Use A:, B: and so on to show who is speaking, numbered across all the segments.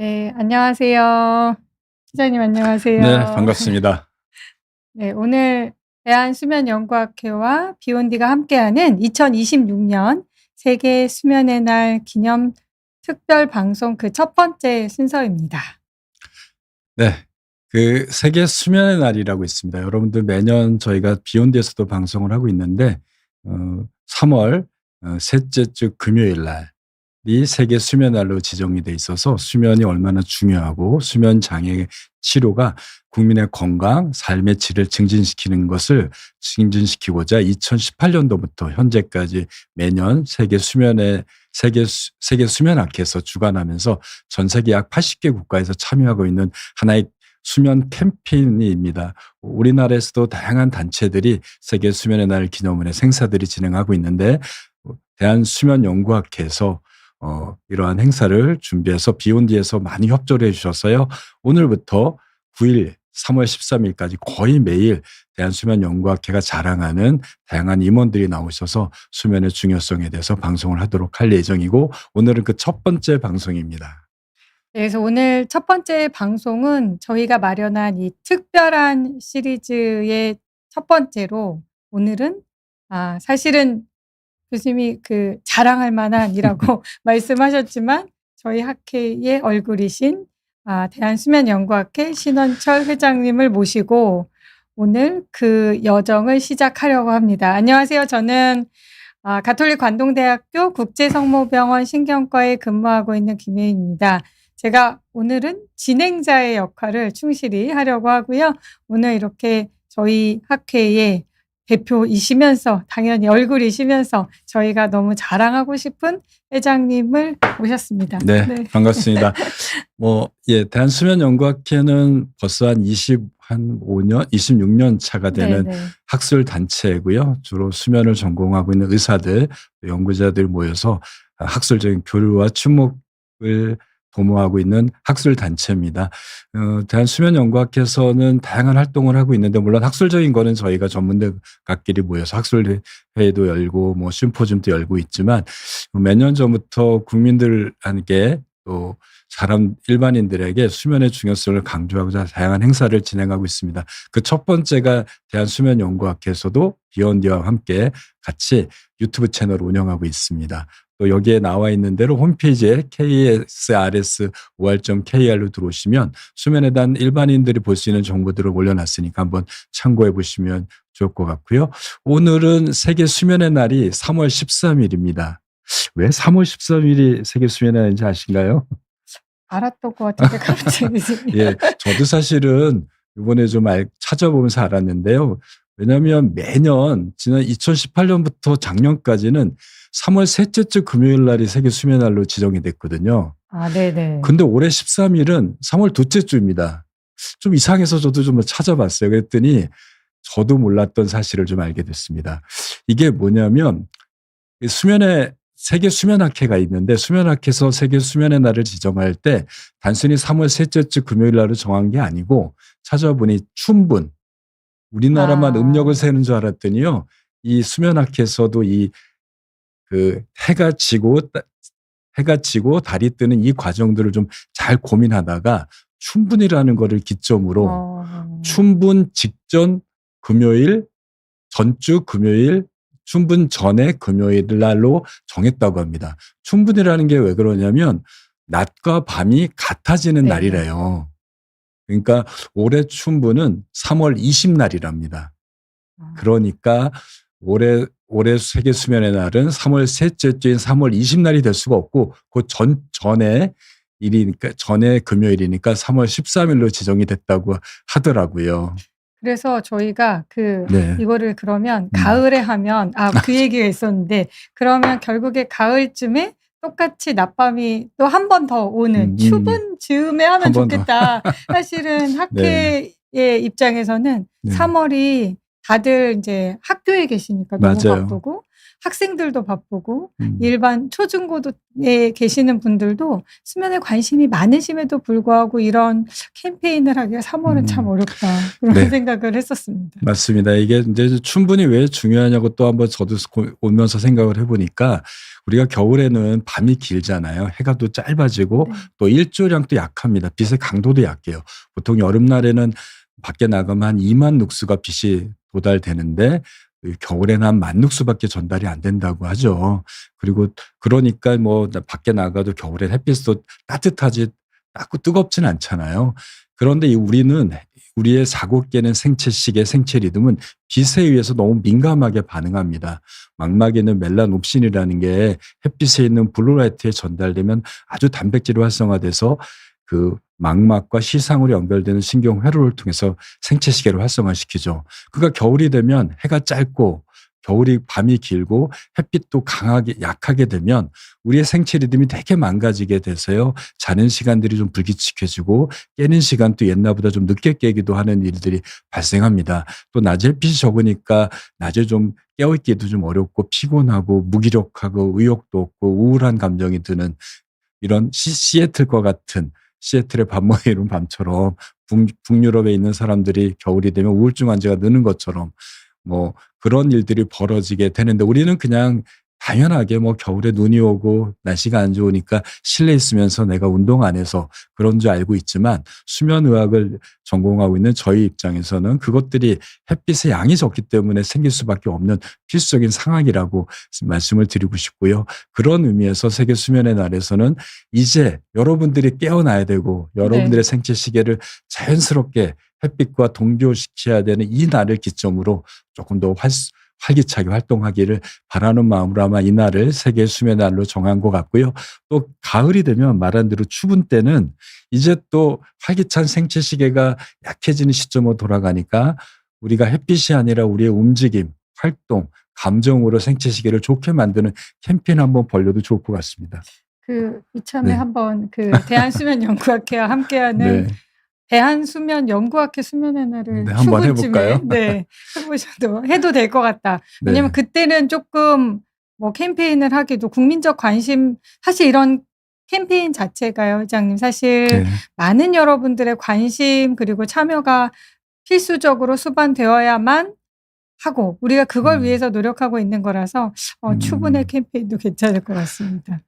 A: 네, 안녕하세요. 기자님
B: 네,
A: 안녕하세요.
B: 반갑습니다.
A: 네, 오늘 대한수면연구학회와 비욘디가 함께하는 2026년 세계 수면의 날 기념 특별 방송 그 첫 번째 순서입니다.
B: 네. 그 세계 수면의 날이라고 있습니다. 여러분들 매년 저희가 비욘드에서도 방송을 하고 있는데 3 월 셋째 주 금요일 날이 세계 수면 날로 지정이 돼 있어서 수면이 얼마나 중요하고 수면 장애 치료가 국민의 건강, 삶의 질을 증진시키고자 2018년도부터 현재까지 매년 세계 수면학회에서 주관하면서 전 세계 약 80개 국가에서 참여하고 있는 하나의 수면 캠페인입니다. 우리나라에서도 다양한 단체들이 세계 수면의 날 기념으로 행사들이 진행하고 있는데 대한수면연구학회에서 이러한 행사를 준비해서 비욘디에서 많이 협조를 해 주셔서요. 오늘부터 9일 3월 13일까지 거의 매일 대한수면연구학회가 자랑하는 다양한 임원들이 나오셔서 수면의 중요성에 대해서 방송을 하도록 할 예정이고 오늘은 그 첫 번째 방송입니다.
A: 네, 그래서 오늘 첫 번째 방송은 저희가 마련한 이 특별한 시리즈의 첫 번째로 오늘은 사실은 교수님이 그 자랑할 만한이라고 말씀하셨지만 저희 학회의 얼굴이신 대한수면연구학회 신원철 회장님을 모시고 오늘 그 여정을 시작하려고 합니다. 안녕하세요. 저는 가톨릭 관동대학교 국제성모병원 신경과에 근무하고 있는 김혜인입니다. 제가 오늘은 진행자의 역할을 충실히 하려고 하고요. 오늘 이렇게 저희 학회의 대표이시면서 당연히 얼굴이시면서 저희가 너무 자랑하고 싶은 회장님을 모셨습니다.
B: 네, 반갑습니다. 대한수면연구학회는 벌써 한 25년, 26년 차가 되는 학술 단체고요. 주로 수면을 전공하고 있는 의사들, 연구자들 모여서 학술적인 교류와 친목을 도모하고 있는 학술 단체입니다. 대한수면연구학회에서는 다양한 활동을 하고 있는데 물론 학술적인 거는 저희가 전문가끼리 모여서 학술회의도 열고 심포지움도 열고 있지만 몇 년 전부터 국민들에게 또 일반인들에게 수면의 중요성을 강조하고자 다양한 행사를 진행하고 있습니다. 그 첫 번째가 대한수면연구학회에서도 비욘디와 함께 같이 유튜브 채널을 운영하고 있습니다. 또 여기에 나와 있는 대로 홈페이지에 ksrs5r.kr로 들어오시면 수면에 대한 일반인들이 볼 수 있는 정보들을 올려놨으니까 한번 참고해 보시면 좋을 것 같고요. 오늘은 세계 수면의 날이 3월 13일입니다. 왜 3월 13일이 세계 수면의 날인지 아신가요?
A: 알았던 것 같은데 갑자기.
B: 예, 저도 사실은 이번에 좀 찾아보면서 알았는데요. 왜냐하면 매년 지난 2018년부터 작년까지는 3월 셋째 주 금요일 날이 세계 수면 날로 지정이 됐거든요.
A: 네네.
B: 근데 올해 13일은 3월 둘째 주입니다. 좀 이상해서 저도 좀 찾아봤어요. 그랬더니 저도 몰랐던 사실을 좀 알게 됐습니다. 이게 뭐냐면 세계 수면학회가 있는데 수면학회에서 세계 수면의 날을 지정할 때 단순히 3월 셋째 주 금요일 날로 정한 게 아니고 찾아보니 춘분, 우리나라만 음력을 세는 줄 알았더니요. 이 수면학회에서도 해가 지고 달이 뜨는 이 과정들을 좀 잘 고민하다가 춘분이라는 거를 기점으로 춘분 직전 금요일, 전주 금요일, 춘분 전에 금요일 날로 정했다고 합니다. 춘분이라는 게 왜 그러냐면 낮과 밤이 같아지는 날이래요. 그러니까 올해 춘분은 3월 20날이랍니다. 그러니까 올해 세계 수면의 날은 3월 셋째 주인 3월 20날이 될 수가 없고 그 전에 금요일이니까 3월 13일로 지정이 됐다고 하더라고요.
A: 그래서 저희가 이거를 그러면 가을에 하면 그 얘기가 있었는데 그러면 결국에 가을쯤에 똑같이 낮밤이 또 한 번 더 오는 추분 즈음에 하면 좋겠다. 사실은 학회의 입장에서는 3월이 다들 이제 학교에 계시니까 너무 바쁘고 학생들도 바쁘고 일반 초중고에 계시는 분들도 수면에 관심이 많으심에도 불구하고 이런 캠페인을 하기가 3월은 참 어렵다. 그런
B: 네.
A: 생각을 했었습니다.
B: 맞습니다. 이게 이제 충분히 왜 중요하냐고 또 한번 저도 오면서 생각을 해보니까 우리가 겨울에는 밤이 길잖아요. 해가 또 짧아지고
A: 네.
B: 또 일조량도 약합니다. 빛의 강도도 약해요. 보통 여름날에는 밖에 나가면 한 2만 룩스가 빛이 도달되는데 겨울에는 한 1만 룩스밖에 전달이 안 된다고 하죠. 그리고 그러니까 뭐 밖에 나가도 겨울에 햇빛도 따뜻하지 뜨겁진 않잖아요. 그런데 우리는 우리의 사고 깨는 생체 시계, 생체 리듬은 빛에 의해서 너무 민감하게 반응합니다. 망막에는 멜라놉신이라는 게 햇빛에 있는 블루라이트에 전달되면 아주 단백질이 활성화돼서 그 망막과 시상으로 연결되는 신경 회로를 통해서 생체 시계를 활성화시키죠. 그러니까 겨울이 되면 해가 짧고 겨울이 밤이 길고 햇빛도 강하게 약하게 되면 우리의 생체 리듬이 되게 망가지게 돼서요. 자는 시간들이 좀 불규칙해지고 깨는 시간도 옛날보다 좀 늦게 깨기도 하는 일들이 발생합니다. 또 낮에 햇빛이 적으니까 낮에 좀 깨어있기도 좀 어렵고 피곤하고 무기력하고 의욕도 없고 우울한 감정이 드는 이런 시애틀과 같은 시애틀의 밤 모이는 밤처럼 북유럽에 있는 사람들이 겨울이 되면 우울증 환자가 느는 것처럼 뭐 그런 일들이 벌어지게 되는데 우리는 그냥 당연하게 뭐 겨울에 눈이 오고 날씨가 안 좋으니까 실내에 있으면서 내가 운동 안 해서 그런 줄 알고 있지만 수면의학을 전공하고 있는 저희 입장에서는 그것들이 햇빛의 양이 적기 때문에 생길 수밖에 없는 필수적인 상황이라고 말씀을 드리고 싶고요. 그런 의미에서 세계 수면의 날에서는 이제 여러분들이 깨어나야 되고 여러분들의 생체 시계를 자연스럽게 햇빛과 동조시켜야 되는 이 날을 기점으로 조금 더 활기차게 활동하기를 바라는 마음으로 아마 이 날을 세계 수면 날로 정한 것 같고요. 또 가을이 되면 말한 대로 추운 때는 이제 또 활기찬 생체 시계가 약해지는 시점으로 돌아가니까 우리가 햇빛이 아니라 우리의 움직임, 활동, 감정으로 생체 시계를 좋게 만드는 캠페인 한번 벌려도 좋을 것 같습니다.
A: 이참에 한번 대한수면연구학회와 함께하는 대한수면연구학회 수면의 날을
B: 한번 해볼까요?
A: 해도 될 것 같다. 왜냐면 그때는 조금 뭐 캠페인을 하기도 국민적 관심, 사실 이런 캠페인 자체가요, 회장님, 사실 많은 여러분들의 관심 그리고 참여가 필수적으로 수반되어야만 하고 우리가 그걸 위해서 노력하고 있는 거라서 추분의 캠페인도 괜찮을 것 같습니다.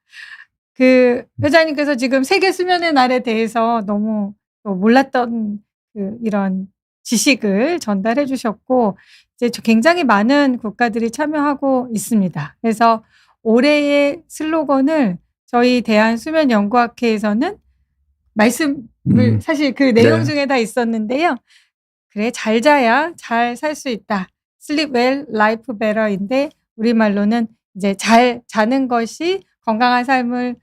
A: 회장님께서 지금 세계 수면의 날에 대해서 너무 몰랐던 이런 지식을 전달해 주셨고 이제 굉장히 많은 국가들이 참여하고 있습니다. 그래서 올해의 슬로건을 저희 대한수면연구학회에서는 말씀을 사실 그 내용 중에 다 있었는데요. 그래, 잘 자야 잘 살 수 있다. Sleep well, life better인데 우리말로는 이제 잘 자는 것이 건강한 삶을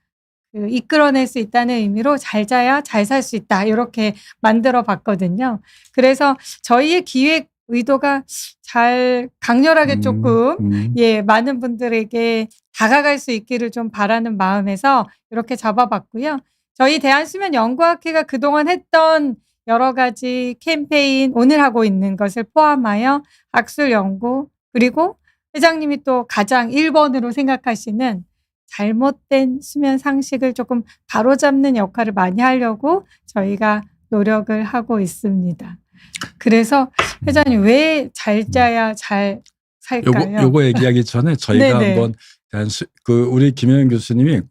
A: 이끌어낼 수 있다는 의미로 잘 자야 잘 살 수 있다. 이렇게 만들어 봤거든요. 그래서 저희의 기획 의도가 잘 강렬하게 조금 많은 분들에게 다가갈 수 있기를 좀 바라는 마음에서 이렇게 잡아봤고요. 저희 대한수면연구학회가 그동안 했던 여러 가지 캠페인, 오늘 하고 있는 것을 포함하여 학술 연구, 그리고 회장님이 또 가장 1번으로 생각하시는 잘못된 수면 상식을 조금 바로잡는 역할을 많이 하려고 저희가 노력을 하고 있습니다. 그래서 회장님 왜 잘 자야 잘 살까요?
B: 요거 얘기하기 전에 저희가 한번 우리 김영현 교수님이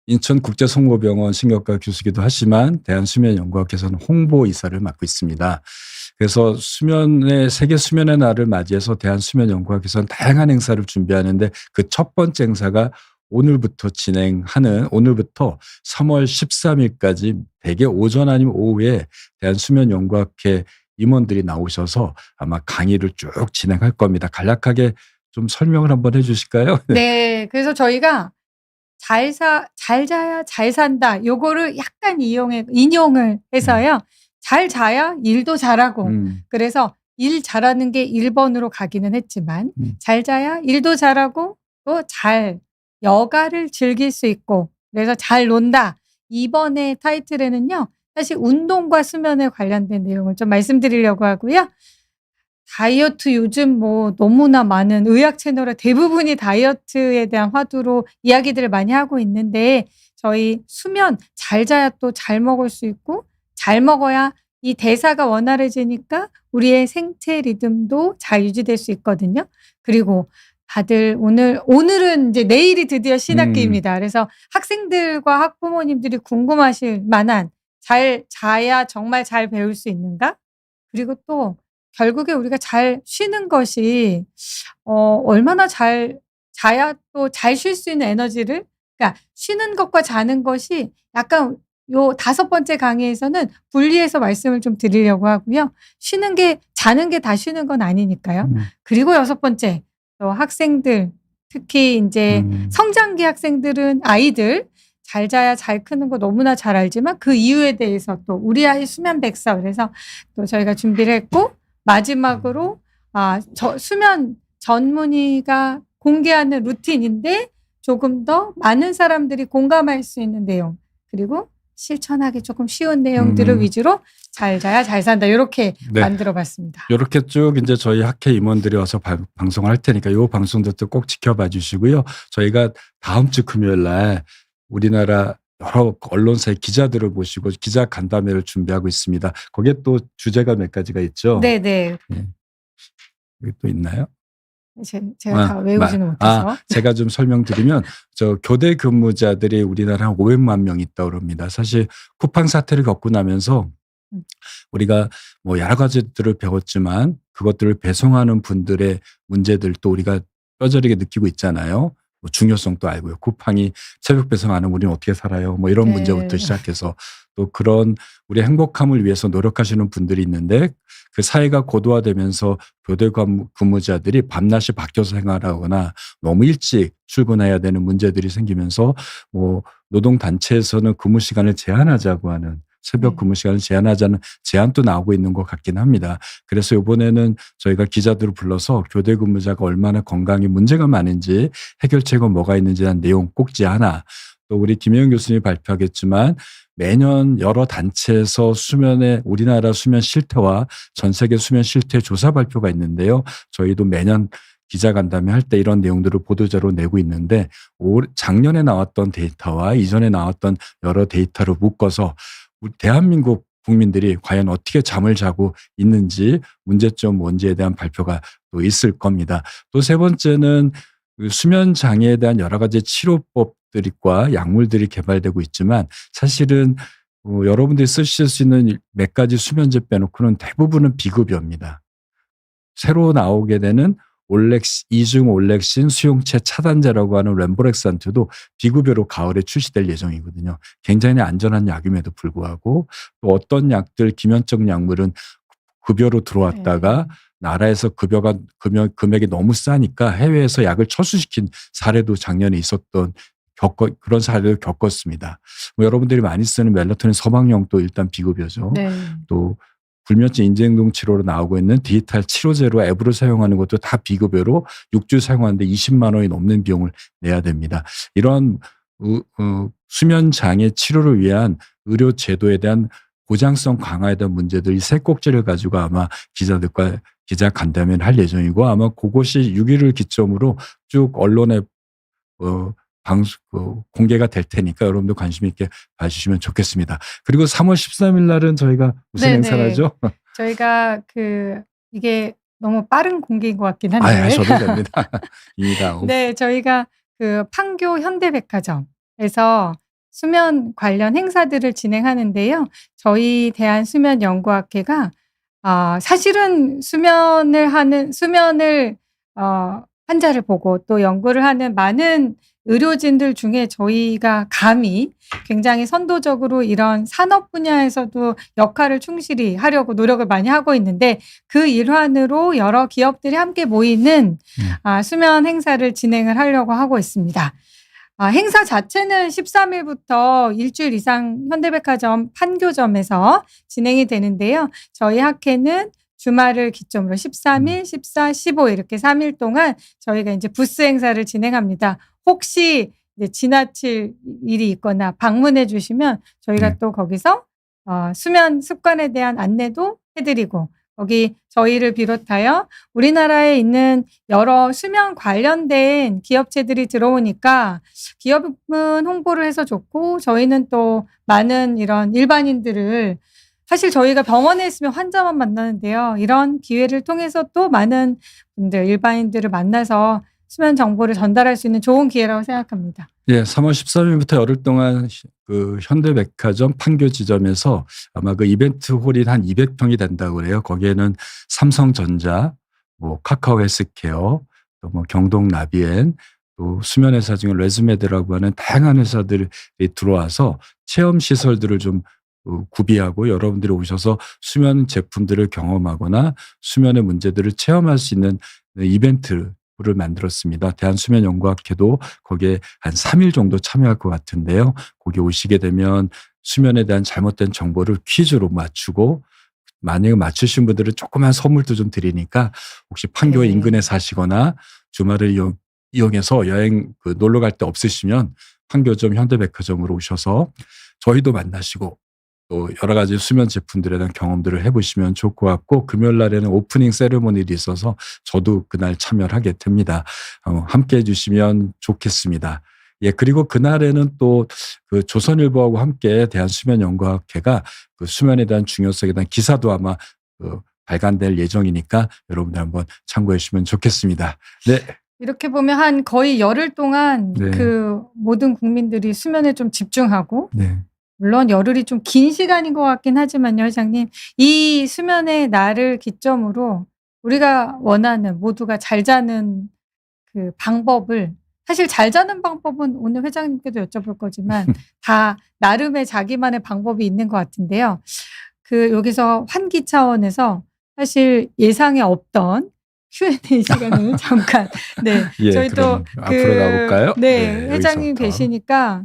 B: 인천국제성모병원 신경과 교수기도 하지만 대한수면연구학회에서는 홍보이사를 맡고 있습니다. 그래서 세계 수면의 날을 맞이해서 대한수면연구학회에서는 다양한 행사를 준비하는데 그 첫 번째 행사가 오늘부터 3월 13일까지 대개 오전 아니면 오후에 대한수면연구학회 임원들이 나오셔서 아마 강의를 쭉 진행할 겁니다. 간략하게 좀 설명을 한번 해 주실까요?
A: 네. 그래서 저희가 잘 자야 잘 산다. 요거를 약간 인용을 해서요. 잘 자야 일도 잘하고. 그래서 일 잘하는 게 1번으로 가기는 했지만 잘 자야 일도 잘하고 또 여가를 즐길 수 있고 그래서 잘 논다. 이번에 타이틀에는요. 사실 운동과 수면에 관련된 내용을 좀 말씀드리려고 하고요. 다이어트 요즘 뭐 너무나 많은 의학 채널에 대부분이 다이어트에 대한 화두로 이야기들을 많이 하고 있는데 저희 수면 잘 자야 또 잘 먹을 수 있고 잘 먹어야 이 대사가 원활해지니까 우리의 생체 리듬도 잘 유지될 수 있거든요. 그리고 다들 오늘은 이제 내일이 드디어 신학기입니다. 그래서 학생들과 학부모님들이 궁금하실 만한 잘 자야 정말 잘 배울 수 있는가? 그리고 또 결국에 우리가 잘 쉬는 것이 얼마나 잘 자야 또 잘 쉴 수 있는 에너지를 그러니까 쉬는 것과 자는 것이 약간 요 5번째 강의에서는 분리해서 말씀을 좀 드리려고 하고요. 쉬는 게 자는 게 다 쉬는 건 아니니까요. 그리고 6번째 또 학생들 특히 인제 성장기 학생들은 아이들 잘 자야 잘 크는 거 너무나 잘 알지만 그 이유에 대해서 또 우리 아이 수면 백서 그래서 또 저희가 준비를 했고 마지막으로 수면 전문의가 공개하는 루틴인데 조금 더 많은 사람들이 공감할 수 있는 내용 그리고 실천하기 조금 쉬운 내용들을 위주로 잘 자야 잘 산다 요렇게
B: 네.
A: 만들어 봤습니다.
B: 요렇게 쭉 이제 저희 학회 임원들이 와서 방송을 할 테니까 요 방송도 또 꼭 지켜봐 주시고요. 저희가 다음 주 금요일 날 우리나라 여러 언론사의 기자들을 모시고 기자 간담회를 준비하고 있습니다. 거기에 또 주제가 몇 가지가 있죠.
A: 네네.
B: 네. 여기 또 있나요?
A: 제가 다 외우지는 못해서.
B: 제가 좀 설명드리면 교대 근무자들이 우리나라 한 500만 명 있다고 그럽니다. 사실 쿠팡 사태를 겪고 나면서 우리가 뭐 여러 가지들을 배웠지만 그것들을 배송하는 분들의 문제들도 우리가 뼈저리게 느끼고 있잖아요. 뭐 중요성도 알고요. 쿠팡이 새벽 배송 안 하면 우리는 어떻게 살아요? 뭐 이런 문제부터 시작해서 또 그런 우리 행복함을 위해서 노력하시는 분들이 있는데 그 사회가 고도화되면서 교대 근무자들이 밤낮이 바뀌어서 생활하거나 너무 일찍 출근해야 되는 문제들이 생기면서 뭐 노동단체에서는 근무 시간을 제한하자고 하는 새벽 근무 시간을 제한하자는 제안도 나오고 있는 것 같긴 합니다. 그래서 이번에는 저희가 기자들을 불러서 교대 근무자가 얼마나 건강에 문제가 많은지 해결책은 뭐가 있는지에 대한 내용 꼭지 하나 또 우리 김혜영 교수님이 발표하겠지만 매년 여러 단체에서 우리나라 수면 실태와 전 세계 수면 실태 조사 발표가 있는데요. 저희도 매년 기자간담회 할 때 이런 내용들을 보도자료 내고 있는데 작년에 나왔던 데이터와 이전에 나왔던 여러 데이터를 묶어서 우리 대한민국 국민들이 과연 어떻게 잠을 자고 있는지 문제점 뭔지에 대한 발표가 또 있을 겁니다. 또 세 번째는 수면 장애에 대한 여러 가지 치료법들과 약물들이 개발되고 있지만 사실은 여러분들이 쓰실 수 있는 몇 가지 수면제 빼놓고는 대부분은 비급여입니다. 새로 나오게 되는 이중 올렉신 수용체 차단제라고 하는 렘보렉산트도 비급여로 가을에 출시될 예정이거든요. 굉장히 안전한 약임에도 불구하고 또 어떤 약들 기면적 약물은 급여로 들어왔다가 나라에서 금액이 너무 싸니까 해외에서 약을 철수시킨 사례도 작년에 있었던 그런 사례를 겪었습니다. 뭐 여러분들이 많이 쓰는 멜라토닌 서방용도 일단 비급여죠.
A: 네.
B: 또 불면증 인지행동 치료로 나오고 있는 디지털 치료제로 앱으로 사용하는 것도 다 비급여로 6주 사용하는데 20만 원이 넘는 비용을 내야 됩니다. 이런 수면 장애 치료를 위한 의료 제도에 대한 보장성 강화에 대한 문제들 이 세 꼭지를 가지고 아마 기자들과 기자 간담회를 할 예정이고 아마 그것이 6일을 기점으로 쭉 언론에 공개가 될 테니까 여러분들 관심 있게 봐주시면 좋겠습니다. 그리고 3월 13일 날은 저희가 무슨 행사를 하죠?
A: 저희가 이게 너무 빠른 공개인 것 같긴 한데.
B: 하셔도 됩니다.
A: 네, 저희가 판교 현대백화점에서 수면 관련 행사들을 진행하는데요. 저희 대한수면연구학회가 사실은 수면을 환자를 보고 또 연구를 하는 많은 의료진들 중에 저희가 감히 굉장히 선도적으로 이런 산업 분야에서도 역할을 충실히 하려고 노력을 많이 하고 있는데 그 일환으로 여러 기업들이 함께 모이는 수면 행사를 진행을 하려고 하고 있습니다. 행사 자체는 13일부터 일주일 이상 현대백화점 판교점에서 진행이 되는데요. 저희 학회는 주말을 기점으로 13일, 14, 15 이렇게 3일 동안 저희가 이제 부스 행사를 진행합니다. 혹시 이제 지나칠 일이 있거나 방문해 주시면 저희가 또 거기서 수면 습관에 대한 안내도 해드리고 여기 저희를 비롯하여 우리나라에 있는 여러 수면 관련된 기업체들이 들어오니까 기업은 홍보를 해서 좋고 저희는 또 많은 이런 일반인들을 사실 저희가 병원에 있으면 환자만 만나는데요. 이런 기회를 통해서 또 많은 분들, 일반인들을 만나서 수면 정보를 전달할 수 있는 좋은 기회라고 생각합니다.
B: 예, 3월 13일부터 열흘 동안 그 현대백화점 판교 지점에서 아마 그 이벤트 홀이 한 200평이 된다고 그래요. 거기에는 삼성전자, 뭐 카카오 헬스케어, 또 뭐 경동 나비엔, 또 수면 회사 중에 레즈메드라고 하는 다양한 회사들이 들어와서 체험 시설들을 좀 구비하고 여러분들이 오셔서 수면 제품들을 경험하거나 수면의 문제들을 체험할 수 있는 이벤트를 만들었습니다. 대한수면연구학회도 거기에 한 3일 정도 참여할 것 같은데요. 거기 오시게 되면 수면에 대한 잘못된 정보를 퀴즈로 맞추고 만약에 맞추신 분들은 조그만 선물도 좀 드리니까 혹시 판교
A: 네.
B: 인근에 사시거나 주말을 이용해서 여행 놀러 갈 때 없으시면 판교점 현대백화점으로 오셔서 저희도 만나시고 또 여러 가지 수면 제품들에 대한 경험들을 해보시면 좋을 것 같고 금요일 날에는 오프닝 세레모니도 있어서 저도 그날 참여를 하게 됩니다. 함께 해주시면 좋겠습니다. 예, 그리고 그날에는 또 그 조선일보하고 함께 대한수면연구학회가 그 수면에 대한 중요성에 대한 기사도 아마 발간될 예정이니까 여러분들 한번 참고해 주시면 좋겠습니다. 네.
A: 이렇게 보면 한 거의 열흘 동안
B: 네.
A: 그 모든 국민들이 수면에 좀 집중하고
B: 네.
A: 물론 열흘이 좀 긴 시간인 것 같긴 하지만요, 회장님. 이 수면의 날을 기점으로 우리가 원하는 모두가 잘 자는 그 방법을 사실 잘 자는 방법은 오늘 회장님께도 여쭤볼 거지만 다 나름의 자기만의 방법이 있는 것 같은데요. 그 여기서 환기 차원에서 사실 예상에 없던 Q&A 시간을 잠깐 네.
B: 예,
A: 저희 또
B: 앞으로 가볼까요?
A: 네, 회장님
B: 여기서부터.
A: 계시니까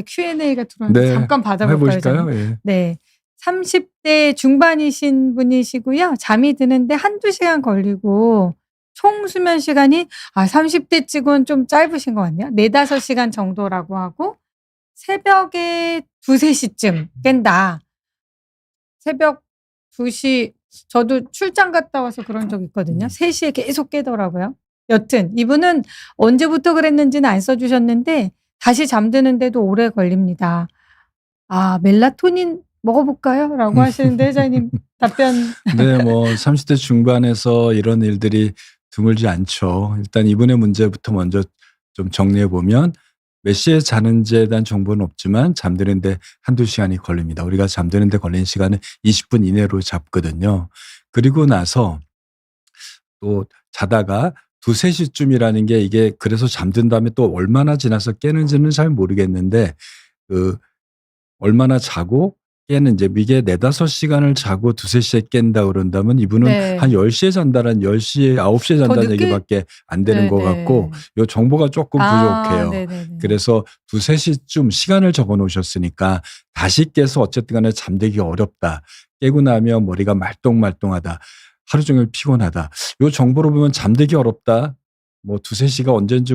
A: Q&A가 들어왔는데
B: 네,
A: 잠깐 받아볼까요?
B: 해보실까요? 예.
A: 네. 30대 중반이신 분이시고요. 잠이 드는데 한두 시간 걸리고 총 수면 시간이 30대 찍은 좀 짧으신 것 같네요. 4-5시간 정도라고 하고 새벽에 2-3시쯤 깬다. 새벽 2시 저도 출장 갔다 와서 그런 적 있거든요. 3시에 계속 깨더라고요. 여튼 이분은 언제부터 그랬는지는 안 써주셨는데 다시 잠드는데도 오래 걸립니다. 멜라토닌 먹어볼까요? 라고 하시는데 회장님 답변.
B: 네, 뭐 30대 중반에서 이런 일들이 드물지 않죠. 일단 이분의 문제부터 먼저 좀 정리해 보면 몇 시에 자는지에 대한 정보는 없지만 잠드는데 한두 시간이 걸립니다. 우리가 잠드는데 걸리는 시간은 20분 이내로 잡거든요. 그리고 나서 또 자다가 2-3시쯤이라는 게 이게 그래서 잠든 다음에 또 얼마나 지나서 깨는지는 잘 모르겠는데 얼마나 자고 깨는지 이게 4-5시간을 자고 2-3시에 깬다 그런다면 이분은
A: 네.
B: 한 10시에 잔다는 10시에 9시에 잔다는 얘기밖에 안 되는 것 같고 요 정보가 조금 부족해요.
A: 네네네.
B: 그래서 2-3시쯤 시간을 적어 놓으셨으니까 다시 깨서 어쨌든 간에 잠들기 어렵다. 깨고 나면 머리가 말똥말똥하다. 하루 종일 피곤하다. 요 정보로 보면 잠들기 어렵다. 뭐 2-3시가 언젠지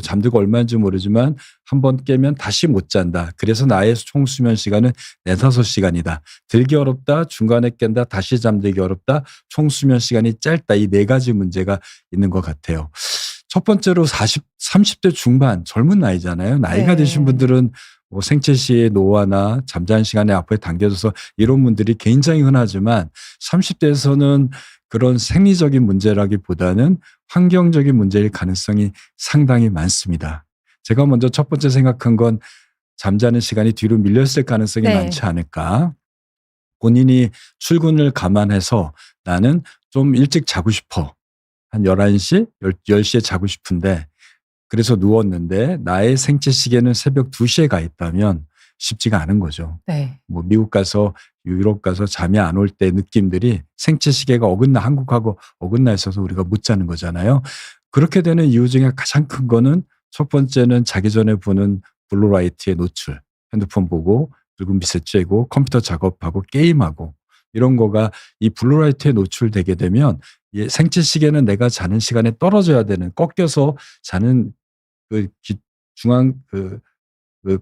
B: 잠들고 얼마인지 모르지만 한번 깨면 다시 못 잔다. 그래서 나의 총 수면 시간은 4-5시간이다. 들기 어렵다. 중간에 깬다. 다시 잠들기 어렵다. 총 수면 시간이 짧다. 이 4가지 문제가 있는 것 같아요. 첫 번째로 30대 중반 젊은 나이잖아요. 나이가 드신 분들은 뭐 생체 시의 노화나 잠자는 시간에 앞으로 당겨져서 이런 분들이 굉장히 흔하지만 30대에서는 그런 생리적인 문제라기보다는 환경적인 문제일 가능성이 상당히 많습니다. 제가 먼저 첫 번째 생각한 건 잠자는 시간이 뒤로 밀렸을 가능성이 많지 않을까. 본인이 출근을 감안해서 나는 좀 일찍 자고 싶어. 한 11시, 10시에 자고 싶은데 그래서 누웠는데 나의 생체 시계는 새벽 2시에 가 있다면 쉽지가 않은 거죠.
A: 네.
B: 뭐 미국 가서 유럽 가서 잠이 안 올 때 느낌들이 생체 시계가 한국하고 어긋나 있어서 우리가 못 자는 거잖아요. 그렇게 되는 이유 중에 가장 큰 거는 첫 번째는 자기 전에 보는 블루라이트의 노출. 핸드폰 보고 붉은 빛에 쬐고 컴퓨터 작업하고 게임하고 이런 거가 이 블루라이트에 노출되게 되면 생체 시계는 내가 자는 시간에 떨어져야 되는 꺾여서 자는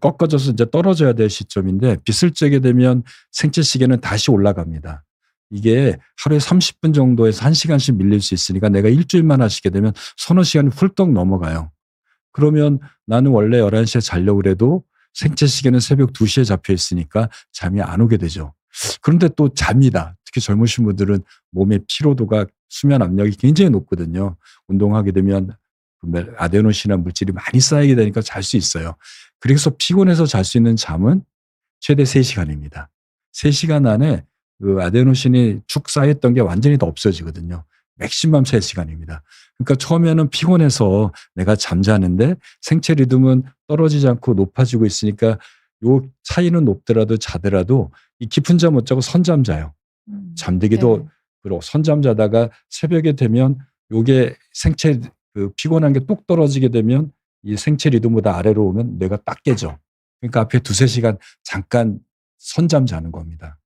B: 꺾어져서 이제 떨어져야 될 시점인데 빛을 쬐게 되면 생체 시계는 다시 올라갑니다. 이게 하루에 30분 정도에서 1시간씩 밀릴 수 있으니까 내가 일주일만 하시게 되면 서너 시간이 훌떡 넘어가요. 그러면 나는 원래 11시에 자려고 그래도 생체 시계는 새벽 2시에 잡혀 있으니까 잠이 안 오게 되죠. 그런데 또 잡니다. 특히 젊으신 분들은 몸의 피로도가 수면 압력이 굉장히 높거든요. 운동하게 되면 아데노신이나 물질이 많이 쌓이게 되니까 잘 수 있어요. 그래서 피곤해서 잘 수 있는 잠은 최대 3시간입니다. 3시간 안에 그 아데노신이 축 쌓였던 게 완전히 다 없어지거든요. 맥시멈 3시간입니다. 그러니까 처음에는 피곤해서 내가 잠자는데 생체 리듬은 떨어지지 않고 높아지고 있으니까 요 차이는 높더라도 자더라도 이 깊은 잠 못 자고 선잠 자요. 잠들기도
A: 네.
B: 그렇고 선잠 자다가 새벽에 되면 요게 생체 그 피곤한 게 뚝 떨어지게 되면 이 생체 리듬보다 아래로 오면 뇌가 딱 깨져. 그러니까 앞에 2-3시간 잠깐 선잠 자는 겁니다.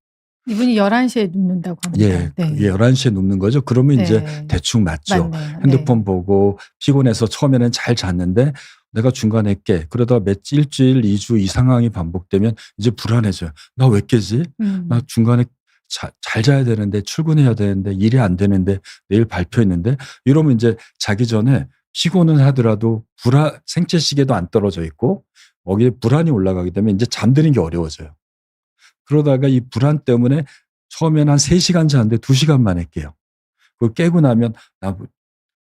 A: 이분이 11시에 눕는다고 합니다.
B: 예,
A: 네.
B: 11시에 눕는 거죠. 그러면
A: 네.
B: 이제 대충 맞죠.
A: 맞네요.
B: 핸드폰
A: 네.
B: 보고 피곤해서 처음에는 잘 잤는데 내가 중간에 깨. 그러다 일주일, 2주 이 상황이 반복되면 이제 불안해져요. 나 왜 깨지? 나 중간에 잘 자야 되는데 출근해야 되는데 일이 안 되는데 내일 발표 있는데 이러면 이제 자기 전에 피곤은 하더라도 생체 시계도 안 떨어져 있고 거기에 불안이 올라가게 되면 이제 잠드는 게 어려워져요. 그러다가 이 불안 때문에 처음에는 한 3시간 자는데 2시간 만에 깨요. 그걸 깨고 나면 나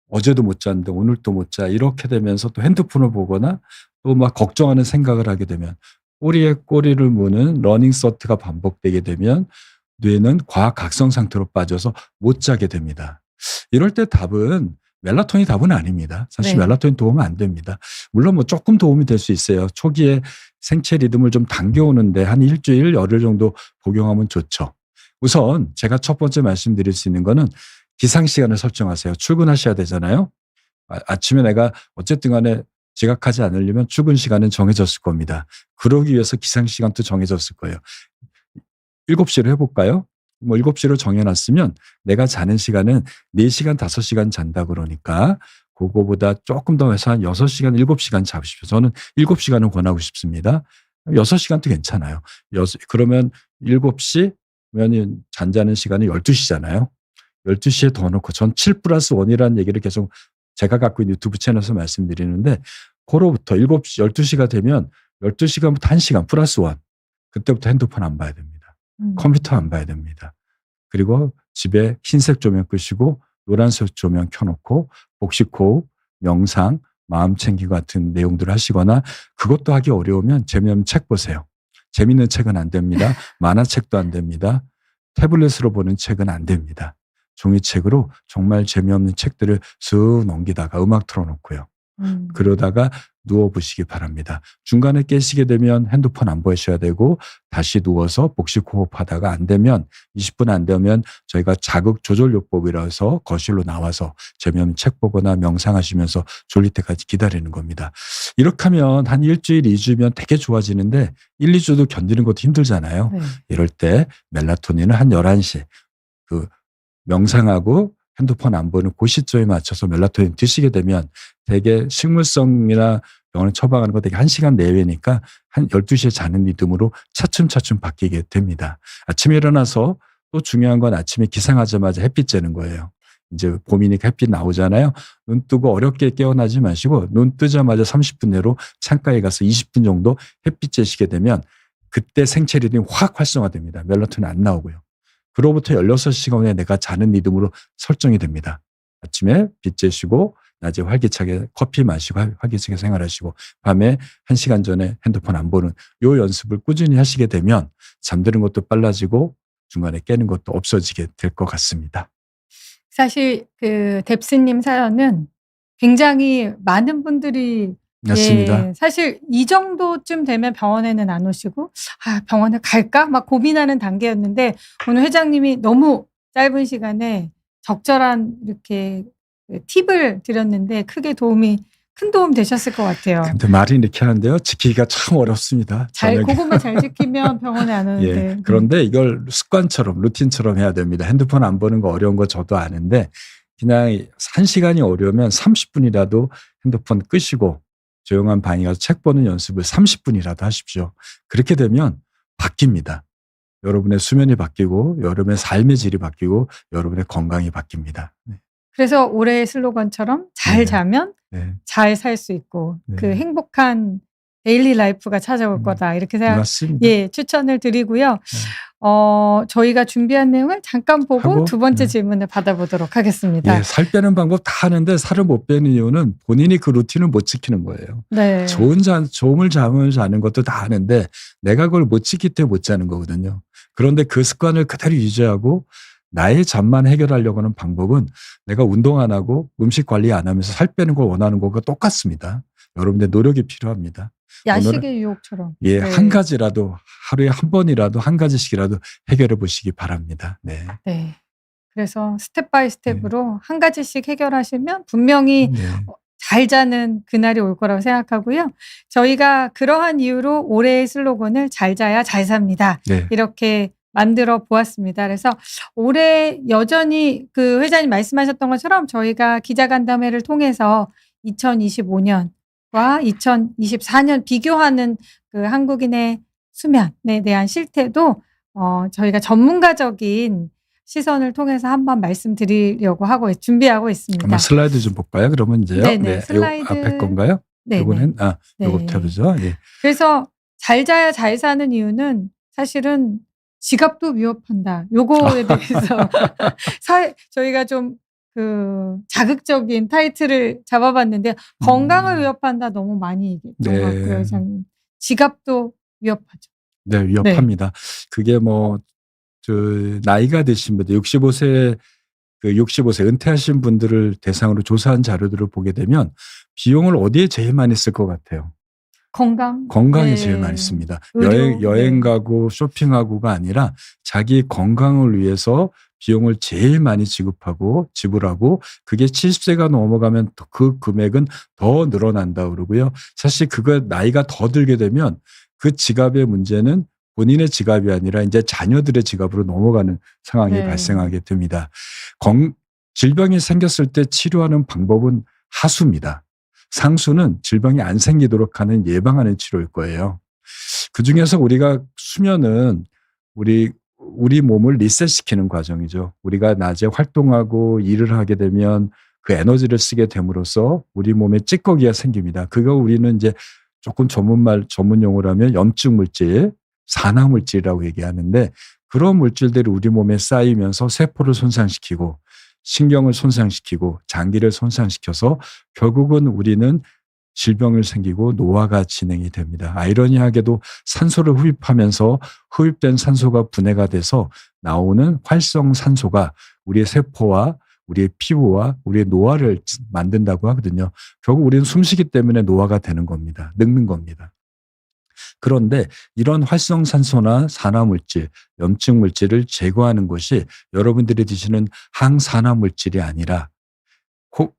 B: 어제도 못 잤는데 오늘 또 못 자. 이렇게 되면서 또 핸드폰을 보거나 또 막 걱정하는 생각을 하게 되면 꼬리에 꼬리를 무는 러닝 서트가 반복되게 되면 뇌는 과학 각성 상태로 빠져서 못 자게 됩니다. 이럴 때 답은 멜라토닌이 답은 아닙니다. 사실
A: 네.
B: 멜라토닌 도움은 안 됩니다. 물론 뭐 조금 도움이 될 수 있어요. 초기에 생체 리듬을 좀 당겨오는데 한 일주일, 열흘 정도 복용하면 좋죠. 우선 제가 첫 번째 말씀드릴 수 있는 거는 기상시간을 설정하세요. 출근하셔야 되잖아요. 아침에 내가 어쨌든 간에 지각하지 않으려면 출근 시간은 정해졌을 겁니다. 그러기 위해서 기상시간도 정해졌을 거예요. 7시로 해볼까요? 뭐 7시로 정해놨으면 내가 자는 시간은 4시간, 5시간 잔다 그러니까 그거보다 조금 더 해서 한 6시간, 7시간 잡으십시오. 저는 7시간을 권하고 싶습니다. 6시간도 괜찮아요. 그러면 7시면 잠자는 시간이 12시잖아요. 12시에 더 놓고 전 7+1이라는 얘기를 계속 제가 갖고 있는 유튜브 채널에서 말씀드리는데 그로부터 7시, 12시가 되면 12시간부터 1시간 +1. 그때부터 핸드폰 안 봐야 됩니다. 컴퓨터 안 봐야 됩니다. 그리고 집에 흰색 조명 끄시고 노란색 조명 켜놓고 복식호흡, 명상, 마음 챙기기 같은 내용들을 하시거나 그것도 하기 어려우면 재미없는 책 보세요. 재밌는 책은 안 됩니다. 만화책도 안 됩니다. 태블릿으로 보는 책은 안 됩니다. 종이책으로 정말 재미없는 책들을 쓱 넘기다가 음악 틀어놓고요. 그러다가 누워보시기 바랍니다. 중간에 깨시게 되면 핸드폰 안 보셔야 되고 다시 누워서 복식호흡하다가 안 되면 20분 안 되면 저희가 자극조절요법이라 해서 거실로 나와서 재미없는 책 보거나 명상하시면서 졸릴 때까지 기다리는 겁니다. 이렇게 하면 한 일주일, 2주면 되게 좋아지는데 1, 2주도 견디는 것도 힘들잖아요.
A: 네.
B: 이럴 때 멜라토닌은 한 11시 그 명상하고 핸드폰 안 보는 그 시점에 맞춰서 멜라토닌 드시게 되면 되게 식물성이나 병원에 처방하는 거 되게 1시간 내외니까 한 12시에 자는 리듬으로 차츰차츰 바뀌게 됩니다. 아침에 일어나서 또 중요한 건 아침에 기상하자마자 햇빛 쬐는 거예요. 이제 봄이니까 햇빛 나오잖아요. 눈 뜨고 어렵게 깨어나지 마시고 눈 뜨자마자 30분 내로 창가에 가서 20분 정도 햇빛 쬐시게 되면 그때 생체 리듬이 확 활성화됩니다. 멜라토닌 안 나오고요. 그로부터 16시간에 내가 자는 리듬으로 설정이 됩니다. 아침에 빛 쬐시고 낮에 활기차게 커피 마시고 활기차게 생활하시고 밤에 1시간 전에 핸드폰 안 보는 요 연습을 꾸준히 하시게 되면 잠드는 것도 빨라지고 중간에 깨는 것도 없어지게 될 것 같습니다.
A: 사실 그 뎁스님 사연은 굉장히 많은 분들이
B: 맞습니다.
A: 예, 사실 이 정도쯤 되면 병원에는 안 오시고 병원에 갈까 막 고민하는 단계였는데 오늘 회장님이 너무 짧은 시간에 적절한 이렇게 팁을 드렸는데 큰 도움 되셨을 것 같아요.
B: 근데 말이 이렇게 하는데요. 지키기가 참 어렵습니다.
A: 그것만 잘 지키면 병원에 안 오는데.
B: 예, 그런데 이걸 습관처럼 루틴처럼 해야 됩니다. 핸드폰 안 보는 거 어려운 거 저도 아는데 그냥 1시간이 어려우면 30분이라도 핸드폰 끄시고 조용한 방에 가서 책 보는 연습을 30분이라도 하십시오. 그렇게 되면 바뀝니다. 여러분의 수면이 바뀌고 여러분의 삶의 질이 바뀌고 여러분의 건강이 바뀝니다. 네.
A: 그래서 올해의 슬로건처럼 잘
B: 네.
A: 자면
B: 네.
A: 잘 살 수 있고
B: 네.
A: 그 행복한 데일리 라이프가 찾아올 거다. 이렇게
B: 맞습니다.
A: 예, 추천을 드리고요. 저희가 준비한 내용을 잠깐 보고 두 번째 질문을 받아보도록 하겠습니다.
B: 예, 살 빼는 방법 다 하는데 살을 못 빼는 이유는 본인이 그 루틴을 못 지키는 거예요.
A: 네.
B: 좋은 잠을 자는 것도 다 하는데 내가 그걸 못 지키기 때문에 못 자는 거거든요. 그런데 그 습관을 그대로 유지하고 나의 잠만 해결하려고 하는 방법은 내가 운동 안 하고 음식 관리 안 하면서 살 빼는 걸 원하는 것과 똑같습니다. 여러분의 노력이 필요합니다.
A: 야식의 유혹처럼.
B: 예, 네. 한 가지라도 하루에 한 번이라도 한 가지씩이라도 해결해 보시기 바랍니다. 네.
A: 네. 그래서 스텝 바이 스텝으로 한 가지씩 해결하시면 분명히 잘 자는 그날이 올 거라고 생각하고요. 저희가 그러한 이유로 올해의 슬로건을 잘 자야 잘 삽니다. 이렇게 만들어 보았습니다. 그래서 올해 여전히 그 회장님 말씀하셨던 것처럼 저희가 기자간담회를 통해서 2025년과 2024년 비교하는 그 한국인의 수면에 대한 실태도 저희가 전문가적인 시선을 통해서 한번 말씀드리려고 하고 준비하고 있습니다.
B: 한번 슬라이드 좀 볼까요? 그러면 이제요.
A: 네, 슬라이드
B: 앞에 건가요? 이거는 이거 탭이죠. 예.
A: 그래서 잘 자야 잘 사는 이유는 사실은 지갑도 위협한다. 요거에 대해서 저희가 좀 그 자극적인 타이틀을 잡아봤는데 건강을 위협한다 너무 많이 얘기했던 것 같고요, 회장님. 지갑도 위협하죠.
B: 네, 위협합니다. 그게 뭐 나이가 드신 분들 65세 은퇴하신 분들을 대상으로 조사한 자료들을 보게 되면 비용을 어디에 제일 많이 쓸 것 같아요? 건강에 제일 많이 씁니다. 여행 가고 쇼핑하고가 아니라 자기 건강을 위해서 비용을 제일 많이 지불하고 그게 70세가 넘어가면 그 금액은 더 늘어난다 그러고요. 사실 그거 나이가 더 들게 되면 그 지갑의 문제는 본인의 지갑이 아니라 이제 자녀들의 지갑으로 넘어가는 상황이 발생하게 됩니다. 질병이 생겼을 때 치료하는 방법은 하수입니다. 상수는 질병이 안 생기도록 하는 예방하는 치료일 거예요. 그중에서 우리가 수면은 우리 몸을 리셋시키는 과정이죠. 우리가 낮에 활동하고 일을 하게 되면 그 에너지를 쓰게 됨으로써 우리 몸에 찌꺼기가 생깁니다. 그거 우리는 이제 조금 전문 용어로 하면 염증 물질, 산화 물질이라고 얘기하는데 그런 물질들이 우리 몸에 쌓이면서 세포를 손상시키고 신경을 손상시키고 장기를 손상시켜서 결국은 우리는 질병을 생기고 노화가 진행이 됩니다. 아이러니하게도 산소를 흡입하면서 흡입된 산소가 분해가 돼서 나오는 활성산소가 우리의 세포와 우리의 피부와 우리의 노화를 만든다고 하거든요. 결국 우리는 숨쉬기 때문에 노화가 되는 겁니다. 늙는 겁니다. 그런데 이런 활성산소나 산화물질, 염증물질을 제거하는 것이 여러분들이 드시는 항산화물질이 아니라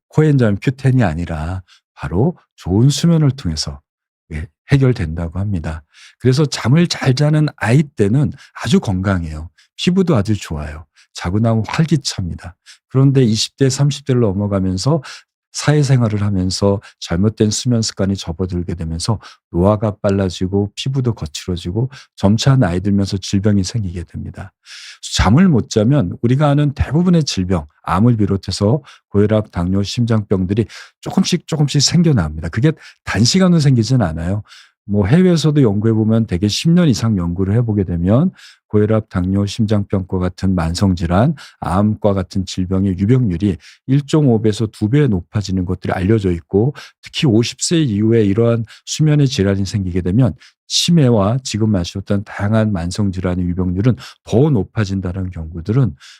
B: 코엔자임 Q10이 아니라 바로 좋은 수면을 통해서 해결된다고 합니다. 그래서 잠을 잘 자는 아이 때는 아주 건강해요. 피부도 아주 좋아요. 자고 나면 활기찹니다. 그런데 20대, 30대를 넘어가면서 사회생활을 하면서 잘못된 수면 습관이 접어들게 되면서 노화가 빨라지고 피부도 거칠어지고 점차 나이 들면서 질병이 생기게 됩니다. 잠을 못 자면 우리가 아는 대부분의 질병, 암을 비롯해서 고혈압, 당뇨, 심장병들이 조금씩 생겨납니다. 그게 단시간으로 생기진 않아요. 뭐 해외에서도 연구해 보면 대개 10년 이상 연구를 해보게 되면 고혈압, 당뇨, 심장병과 같은 만성질환, 암과 같은 질병의 유병률이 1.5배에서 2배 높아지는 것들이 알려져 있고 특히 50세 이후에 이러한 수면의 질환이 생기게 되면 치매와 지금 말씀하셨던 다양한 만성질환의 유병률은 더 높아진다는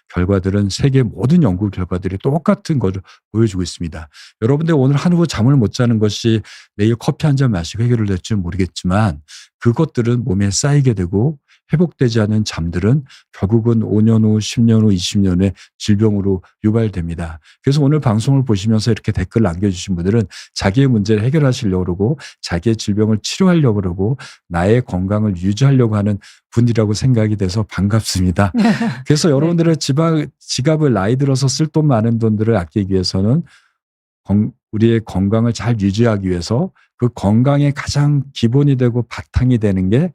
B: 결과들은 세계 모든 연구 결과들이 똑같은 것을 보여주고 있습니다. 여러분들 오늘 하루 잠을 못 자는 것이 내일 커피 한 잔 마시고 해결될지 모르겠지만 그것들은 몸에 쌓이게 되고 회복되지 않은 잠들은 결국은 5년 후, 10년 후, 20년 후에 질병으로 유발됩니다. 그래서 오늘 방송을 보시면서 이렇게 댓글 남겨주신 분들은 자기의 문제를 해결하시려고 그러고 자기의 질병을 치료하려고 그러고 나의 건강을 유지하려고 하는 분이라고 생각이 돼서 반갑습니다. 그래서 여러분들의 지갑을 나이 들어서 쓸 돈 많은 돈들을 아끼기 위해서는 우리의 건강을 잘 유지하기 위해서 그 건강의 가장 기본이 되고 바탕이 되는 게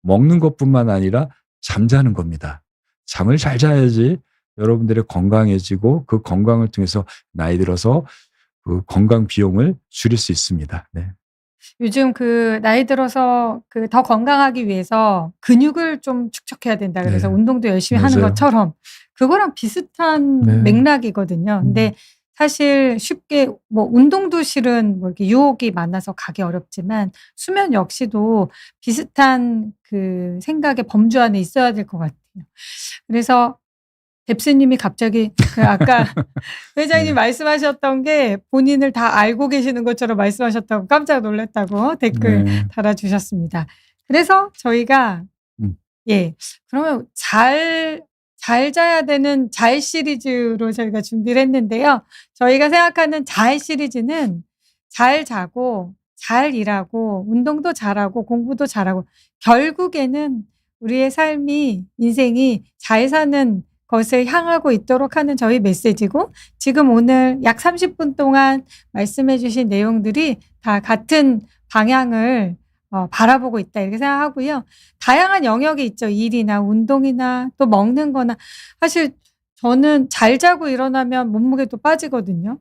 B: 먹는 것뿐만 아니라 잠자는 겁니다. 잠을 잘 자야지 여러분들이 건강해지고 그 건강을 통해서 나이 들어서 그 건강 비용을 줄일 수 있습니다. 네.
A: 요즘 그 나이 들어서 그 더 건강하기 위해서 근육을 좀 축적해야 된다 그래서
B: 네.
A: 운동도 열심히 하는
B: 맞아요.
A: 것처럼 그거랑 비슷한
B: 네.
A: 맥락이거든요. 근데 사실 쉽게 뭐 운동도 실은 뭐 이렇게 유혹이 많아서 가기 어렵지만 수면 역시도 비슷한 그 생각의 범주 안에 있어야 될 것 같아요. 그래서 뎁스님이 갑자기 그 아까 회장님
B: 네.
A: 말씀하셨던 게 본인을 다 알고 계시는 것처럼 말씀하셨다고 깜짝 놀랐다고 댓글
B: 네.
A: 달아주셨습니다. 그래서 저희가 예 그러면 잘 자야 되는 잘 시리즈로 저희가 준비를 했는데요. 저희가 생각하는 잘 시리즈는 잘 자고 잘 일하고 운동도 잘하고 공부도 잘하고 결국에는 우리의 삶이 인생이 잘 사는 것을 향하고 있도록 하는 저희 메시지고 지금 오늘 약 30분 동안 말씀해 주신 내용들이 다 같은 방향을 바라보고 있다 이렇게 생각하고요. 다양한 영역이 있죠. 일이나 운동이나 또 먹는 거나 사실 저는 잘 자고 일어나면 몸무게도 빠지거든요.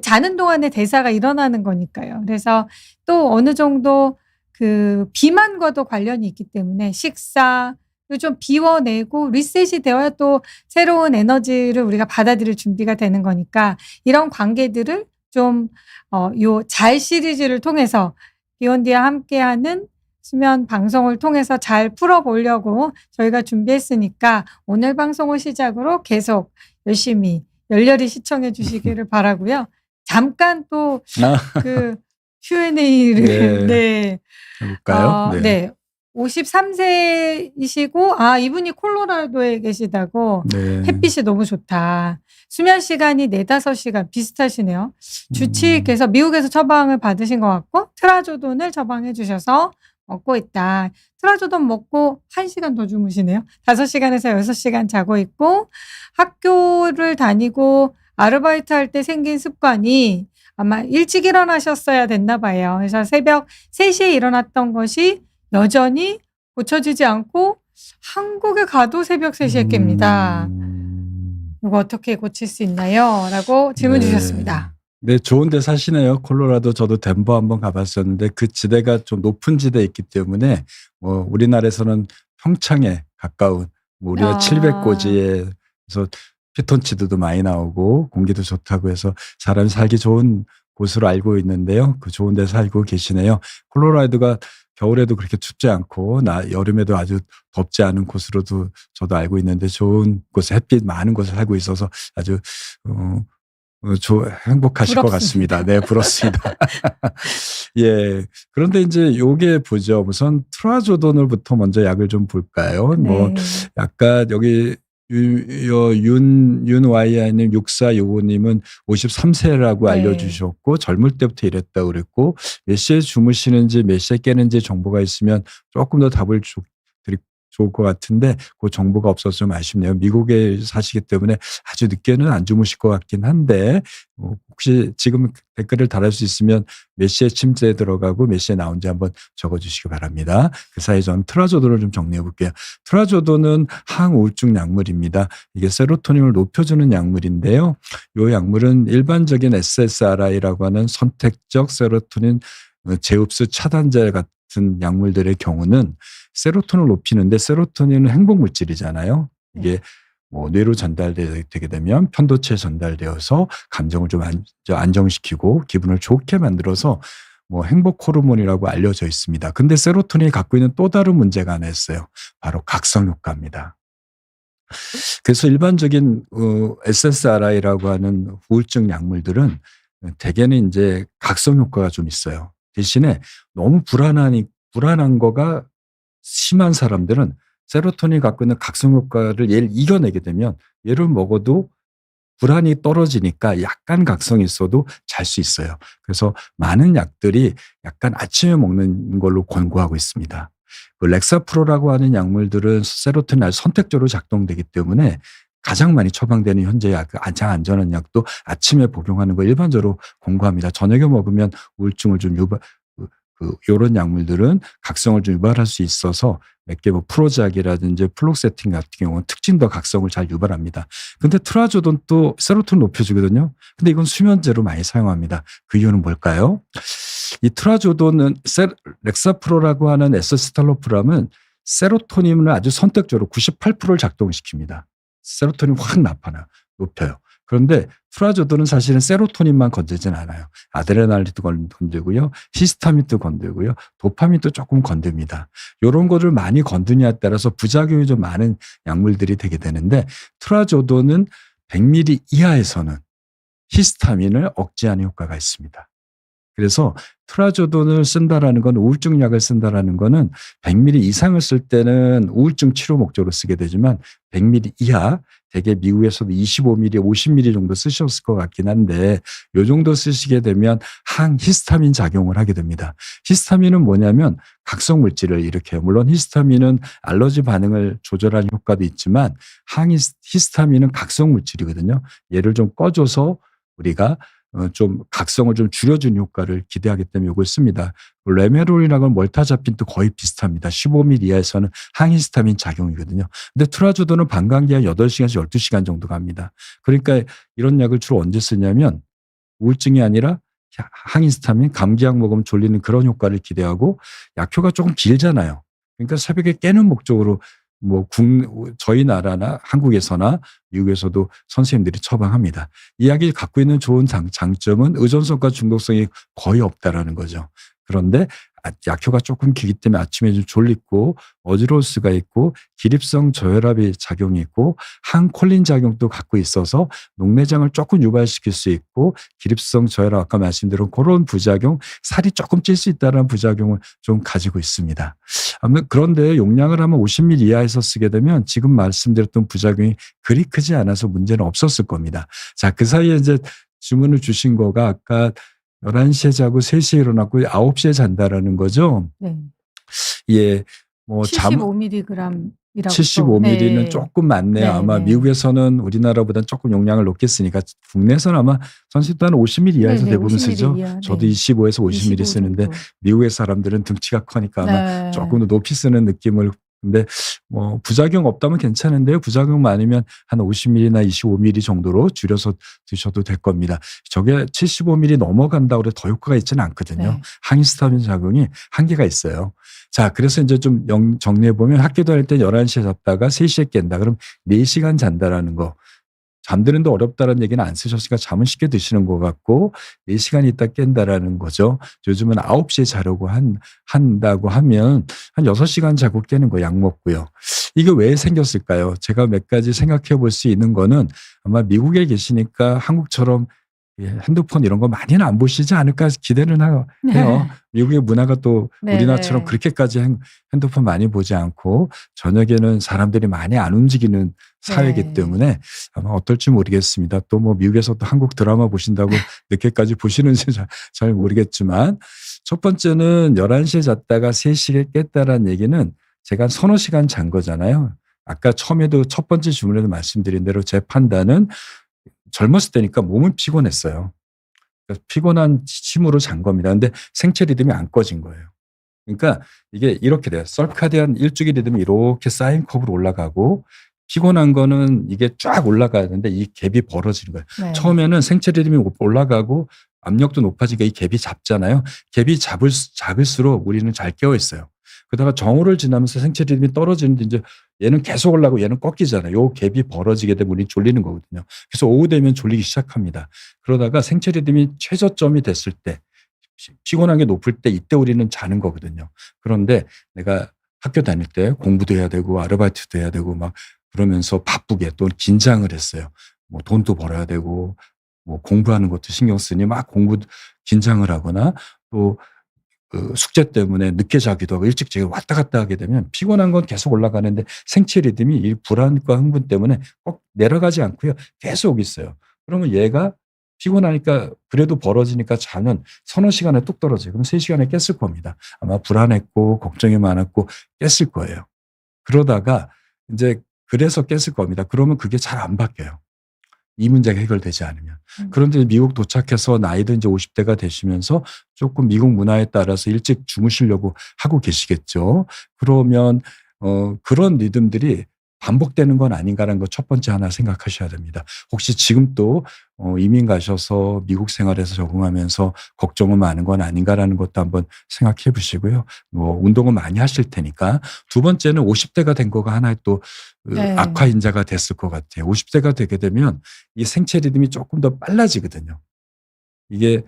A: 자는 동안에 대사가 일어나는 거니까요. 그래서 또 어느 정도 그 비만과도 관련이 있기 때문에 식사 좀 비워내고 리셋이 되어야 또 새로운 에너지를 우리가 받아들일 준비가 되는 거니까 이런 관계들을 좀 요 잘 시리즈를 통해서 비욘디와 함께하는 수면 방송을 통해서 잘 풀어보려고 저희가 준비했으니까 오늘 방송을 시작으로 계속 열심히 열렬히 시청해 주시기를 바라고요. 잠깐 또 그 Q&A를 네.
B: 해볼까요?
A: 네. 53세이시고 이분이 콜로라도에 계시다고
B: 네.
A: 햇빛이 너무 좋다. 수면 시간이 4-5시간 비슷하시네요. 주치의께서 미국에서 처방을 받으신 것 같고 트라조돈을 처방해 주셔서 먹고 있다. 트라조돈 먹고 1시간 더 주무시네요. 5시간에서 6시간 자고 있고 학교를 다니고 아르바이트 할 때 생긴 습관이 아마 일찍 일어나셨어야 됐나 봐요. 그래서 새벽 3시에 일어났던 것이 여전히 고쳐지지 않고 한국에 가도 새벽 3시에 깹니다. 이거 어떻게 고칠 수 있나요? 라고 질문 주셨습니다.
B: 네, 좋은 데 사시네요. 콜로라도 저도 덴버 한번 가봤었는데 그 지대가 좀 높은 지대에 있기 때문에 우리나라에서는 평창에 가까운 우리가 700고지에서 피톤치드도 많이 나오고 공기도 좋다고 해서 사람이 살기 좋은 곳으로 알고 있는데요. 그 좋은 데 살고 계시네요. 콜로라도가 겨울에도 그렇게 춥지 않고 여름에도 아주 덥지 않은 곳으로도 저도 알고 있는데 좋은 곳에 햇빛 많은 곳에 살고 있어서 아주 행복하실
A: 부럽습니다.
B: 것 같습니다. 네, 부럽습니다. 예. 그런데 이제 요게 보죠. 우선 트라조돈을부터 먼저 약을 좀 볼까요?
A: 네.
B: 약간 여기 윤YI님 6465님은 53세라고
A: 네.
B: 알려주셨고 젊을 때부터 이랬다고 그랬고 몇 시에 주무시는지 몇 시에 깨는지 정보가 있으면 조금 더 답을 드릴 좋을 것 같은데 그 정보가 없어서 좀 아쉽네요. 미국에 사시기 때문에 아주 늦게는 안 주무실 것 같긴 한데 혹시 지금 댓글을 달을 수 있으면 몇 시에 침대에 들어가고 몇 시에 나온지 한번 적어주시기 바랍니다. 그 사이 저는 트라조돈을 좀 정리해 볼게요. 트라조돈은 항우울증 약물입니다. 이게 세로토닌을 높여주는 약물인데요. 이 약물은 일반적인 SSRI라고 하는 선택적 세로토닌 제흡수 차단제 같은 약물들의 경우는 세로토닌을 높이는데 세로토닌은 행복물질이잖아요. 이게 뇌로 전달되게 되면 편도체에 전달되어서 감정을 좀 안정시키고 기분을 좋게 만들어서 행복 호르몬이라고 알려져 있습니다. 근데 세로토닌이 갖고 있는 또 다른 문제가 하나 있어요. 바로 각성 효과입니다. 그래서 일반적인 SSRI라고 하는 우울증 약물들은 대개는 이제 각성 효과가 좀 있어요. 대신에 너무 불안한 거가 심한 사람들은 세로토닌이 갖고 있는 각성 효과를 얘를 이겨내게 되면 얘를 먹어도 불안이 떨어지니까 약간 각성이 있어도 잘 수 있어요. 그래서 많은 약들이 약간 아침에 먹는 걸로 권고하고 있습니다. 그 렉사프로라고 하는 약물들은 세로토닌 아주 선택적으로 작동되기 때문에 가장 많이 처방되는 현재 약, 가장 안전한 약도 아침에 복용하는 거 일반적으로 권고합니다. 저녁에 먹으면 우울증을 좀 요런 약물들은 각성을 좀 유발할 수 있어서 몇 개 뭐 프로작이라든지 플록세틴 같은 경우는 특징도 각성을 잘 유발합니다. 근데 트라조돈 또 세로토닌 높여주거든요. 근데 이건 수면제로 많이 사용합니다. 그 이유는 뭘까요? 이 트라조돈은 렉사프로라고 하는 에스시탈로프람은 세로토닌을 아주 선택적으로 98%를 작동시킵니다. 세로토닌 확 높여요. 그런데 트라조돈은 사실은 세로토닌만 건들진 않아요. 아드레날린도 건들고요. 히스타민도 건들고요. 도파민도 조금 건듭니다. 이런 거를 많이 건드냐에 따라서 부작용이 좀 많은 약물들이 되게 되는데 트라조돈은 100ml 이하에서는 히스타민을 억제하는 효과가 있습니다. 그래서 트라조돈을 쓴다라는 건 우울증 약을 쓴다라는 거는 100ml 이상을 쓸 때는 우울증 치료 목적으로 쓰게 되지만 100ml 이하 대개 미국에서도 25ml, 50ml 정도 쓰셨을 것 같긴 한데 이 정도 쓰시게 되면 항히스타민 작용을 하게 됩니다. 히스타민은 뭐냐면 각성 물질을 일으켜요. 물론 히스타민은 알러지 반응을 조절하는 효과도 있지만 항히스타민은 각성 물질이거든요. 얘를 좀 꺼줘서 우리가 좀 각성을 좀 줄여주는 효과를 기대하기 때문에 이걸 씁니다. 레메롤이라고 멀타자핀도 거의 비슷합니다. 15ml 이하에서는 항히스타민 작용이거든요. 근데 트라조돈은 방광기한 8시간에서 12시간 정도 갑니다. 그러니까 이런 약을 주로 언제 쓰냐면 우울증이 아니라 항히스타민, 감기약 먹으면 졸리는 그런 효과를 기대하고 약효가 조금 길잖아요. 그러니까 새벽에 깨는 목적으로 뭐 저희 나라나 한국에서나 미국에서도 선생님들이 처방합니다. 이 약이 갖고 있는 좋은 장점은 의존성과 중독성이 거의 없다라는 거죠. 그런데 약효가 조금 길기 때문에 아침에 좀 졸리고 어지러울 수가 있고 기립성 저혈압의 작용이 있고 항콜린 작용도 갖고 있어서 녹내장을 조금 유발시킬 수 있고 기립성 저혈압 아까 말씀드린 그런 부작용, 살이 조금 찔 수 있다는 부작용을 좀 가지고 있습니다. 그런데 용량을 하면 50ml 이하에서 쓰게 되면 지금 말씀드렸던 부작용이 그리 크지 않아서 문제는 없었을 겁니다. 자, 그 사이에 이제 질문을 주신 거가 아까 11시에 자고 3시에 일어났고 9시에 잔다라는 거죠.
A: 네.
B: 예, 뭐
A: 75mg이라고.
B: 75ml는
A: 네.
B: 조금 많네요.
A: 네,
B: 아마
A: 네.
B: 미국에서는 우리나라보다는 조금 용량을 높게 쓰니까 국내에서는 아마 선수도 한 50ml 이하에서
A: 네,
B: 대부분
A: 50ml
B: 쓰죠.
A: 이하,
B: 저도
A: 네.
B: 25에서 50ml 쓰는데
A: 정도.
B: 미국의 사람들은 등치가 커니까 아마
A: 네.
B: 조금 더 높이 쓰는 느낌을. 근데 뭐 부작용 없다면 괜찮은데요. 부작용 많으면 한 50ml나 25ml 정도로 줄여서 드셔도 될 겁니다. 저게 75ml 넘어간다고 해도 더 효과가 있지는 않거든요.
A: 네.
B: 항히스타민 작용이 한계가 있어요. 자, 그래서 이제 좀 정리해 보면 학교 다닐 때 11시에 잤다가 3시에 깬다. 그럼 4시간 잔다라는 거. 잠드는데 어렵다는 얘기는 안 쓰셨으니까 잠은 쉽게 드시는 것 같고 4시간 있다 깬다라는 거죠. 요즘은 9시에 자려고 한다고 하면 한 6시간 자고 깨는 거 약 먹고요. 이게 왜 생겼을까요? 제가 몇 가지 생각해 볼 수 있는 거는 아마 미국에 계시니까 한국처럼 핸드폰 이런 거 많이는 안 보시지 않을까 기대는 해요. 미국의 문화가 또 우리나라처럼 그렇게까지 핸드폰 많이 보지 않고 저녁에는 사람들이 많이 안 움직이는 사회이기 때문에 아마 어떨지 모르겠습니다. 또 뭐 미국에서도 한국 드라마 보신다고 늦게까지 보시는지 잘 모르겠지만 첫 번째는 11시에 잤다가 3시에 깼다라는 얘기는 제가 한 서너 시간 잔 거잖아요. 아까 처음에도 첫 번째 질문에도 말씀드린 대로 제 판단은 젊었을 때니까 몸은 피곤했어요. 피곤한 힘으로 잔 겁니다. 근데 생체 리듬이 안 꺼진 거예요. 그러니까 이게 이렇게 돼요. 서카디안 일주기 리듬이 이렇게 사인 커브로 올라가고 피곤한 거는 이게 쫙 올라가야 되는데 이 갭이 벌어지는 거예요. 네. 처음에는 생체 리듬이 올라가고 압력도 높아지니까 이 갭이 작잖아요. 갭이 작을수록 우리는 잘 깨어 있어요. 그러다가 정오를 지나면서 생체 리듬이 떨어지는데 이제 얘는 계속 올라가고 얘는 꺾이잖아요. 요 갭이 벌어지게 되면 우리 졸리는 거거든요. 그래서 오후 되면 졸리기 시작합니다. 그러다가 생체 리듬이 최저점이 됐을 때 피곤한 게 높을 때 이때 우리는 자는 거거든요. 그런데 내가 학교 다닐 때 공부도 해야 되고 아르바이트도 해야 되고 막 그러면서 바쁘게 또 긴장을 했어요. 뭐 돈도 벌어야 되고 뭐 공부하는 것도 신경 쓰니 막 긴장을 하거나 또 그 숙제 때문에 늦게 자기도 하고 일찍 자기 왔다 갔다 하게 되면 피곤한 건 계속 올라가는데 생체 리듬이 이 불안과 흥분 때문에 꼭 내려가지 않고요. 계속 있어요. 그러면 얘가 피곤하니까 그래도 벌어지니까 자는 서너 시간에 뚝 떨어져요. 그럼 3시간에 깼을 겁니다. 아마 불안했고 걱정이 많았고 깼을 거예요. 그러다가 이제 그래서 깼을 겁니다. 그러면 그게 잘 안 바뀌어요. 이 문제가 해결되지 않으면. 그런데 미국 도착해서 나이도 이제 50대가 되시면서 조금 미국 문화에 따라서 일찍 주무시려고 하고 계시겠죠. 그러면 그런 리듬들이 반복되는 건 아닌가라는 거 첫 번째 하나 생각하셔야 됩니다. 혹시 지금 또 이민 가셔서 미국 생활에서 적응하면서 걱정은 많은 건 아닌가라는 것도 한번 생각해 보시고요. 운동은 많이 하실 테니까. 두 번째는 50대가 된 거가 하나의 또
A: 네.
B: 악화인자가 됐을 것 같아요. 50대가 되게 되면 이 생체 리듬이 조금 더 빨라지거든요. 이게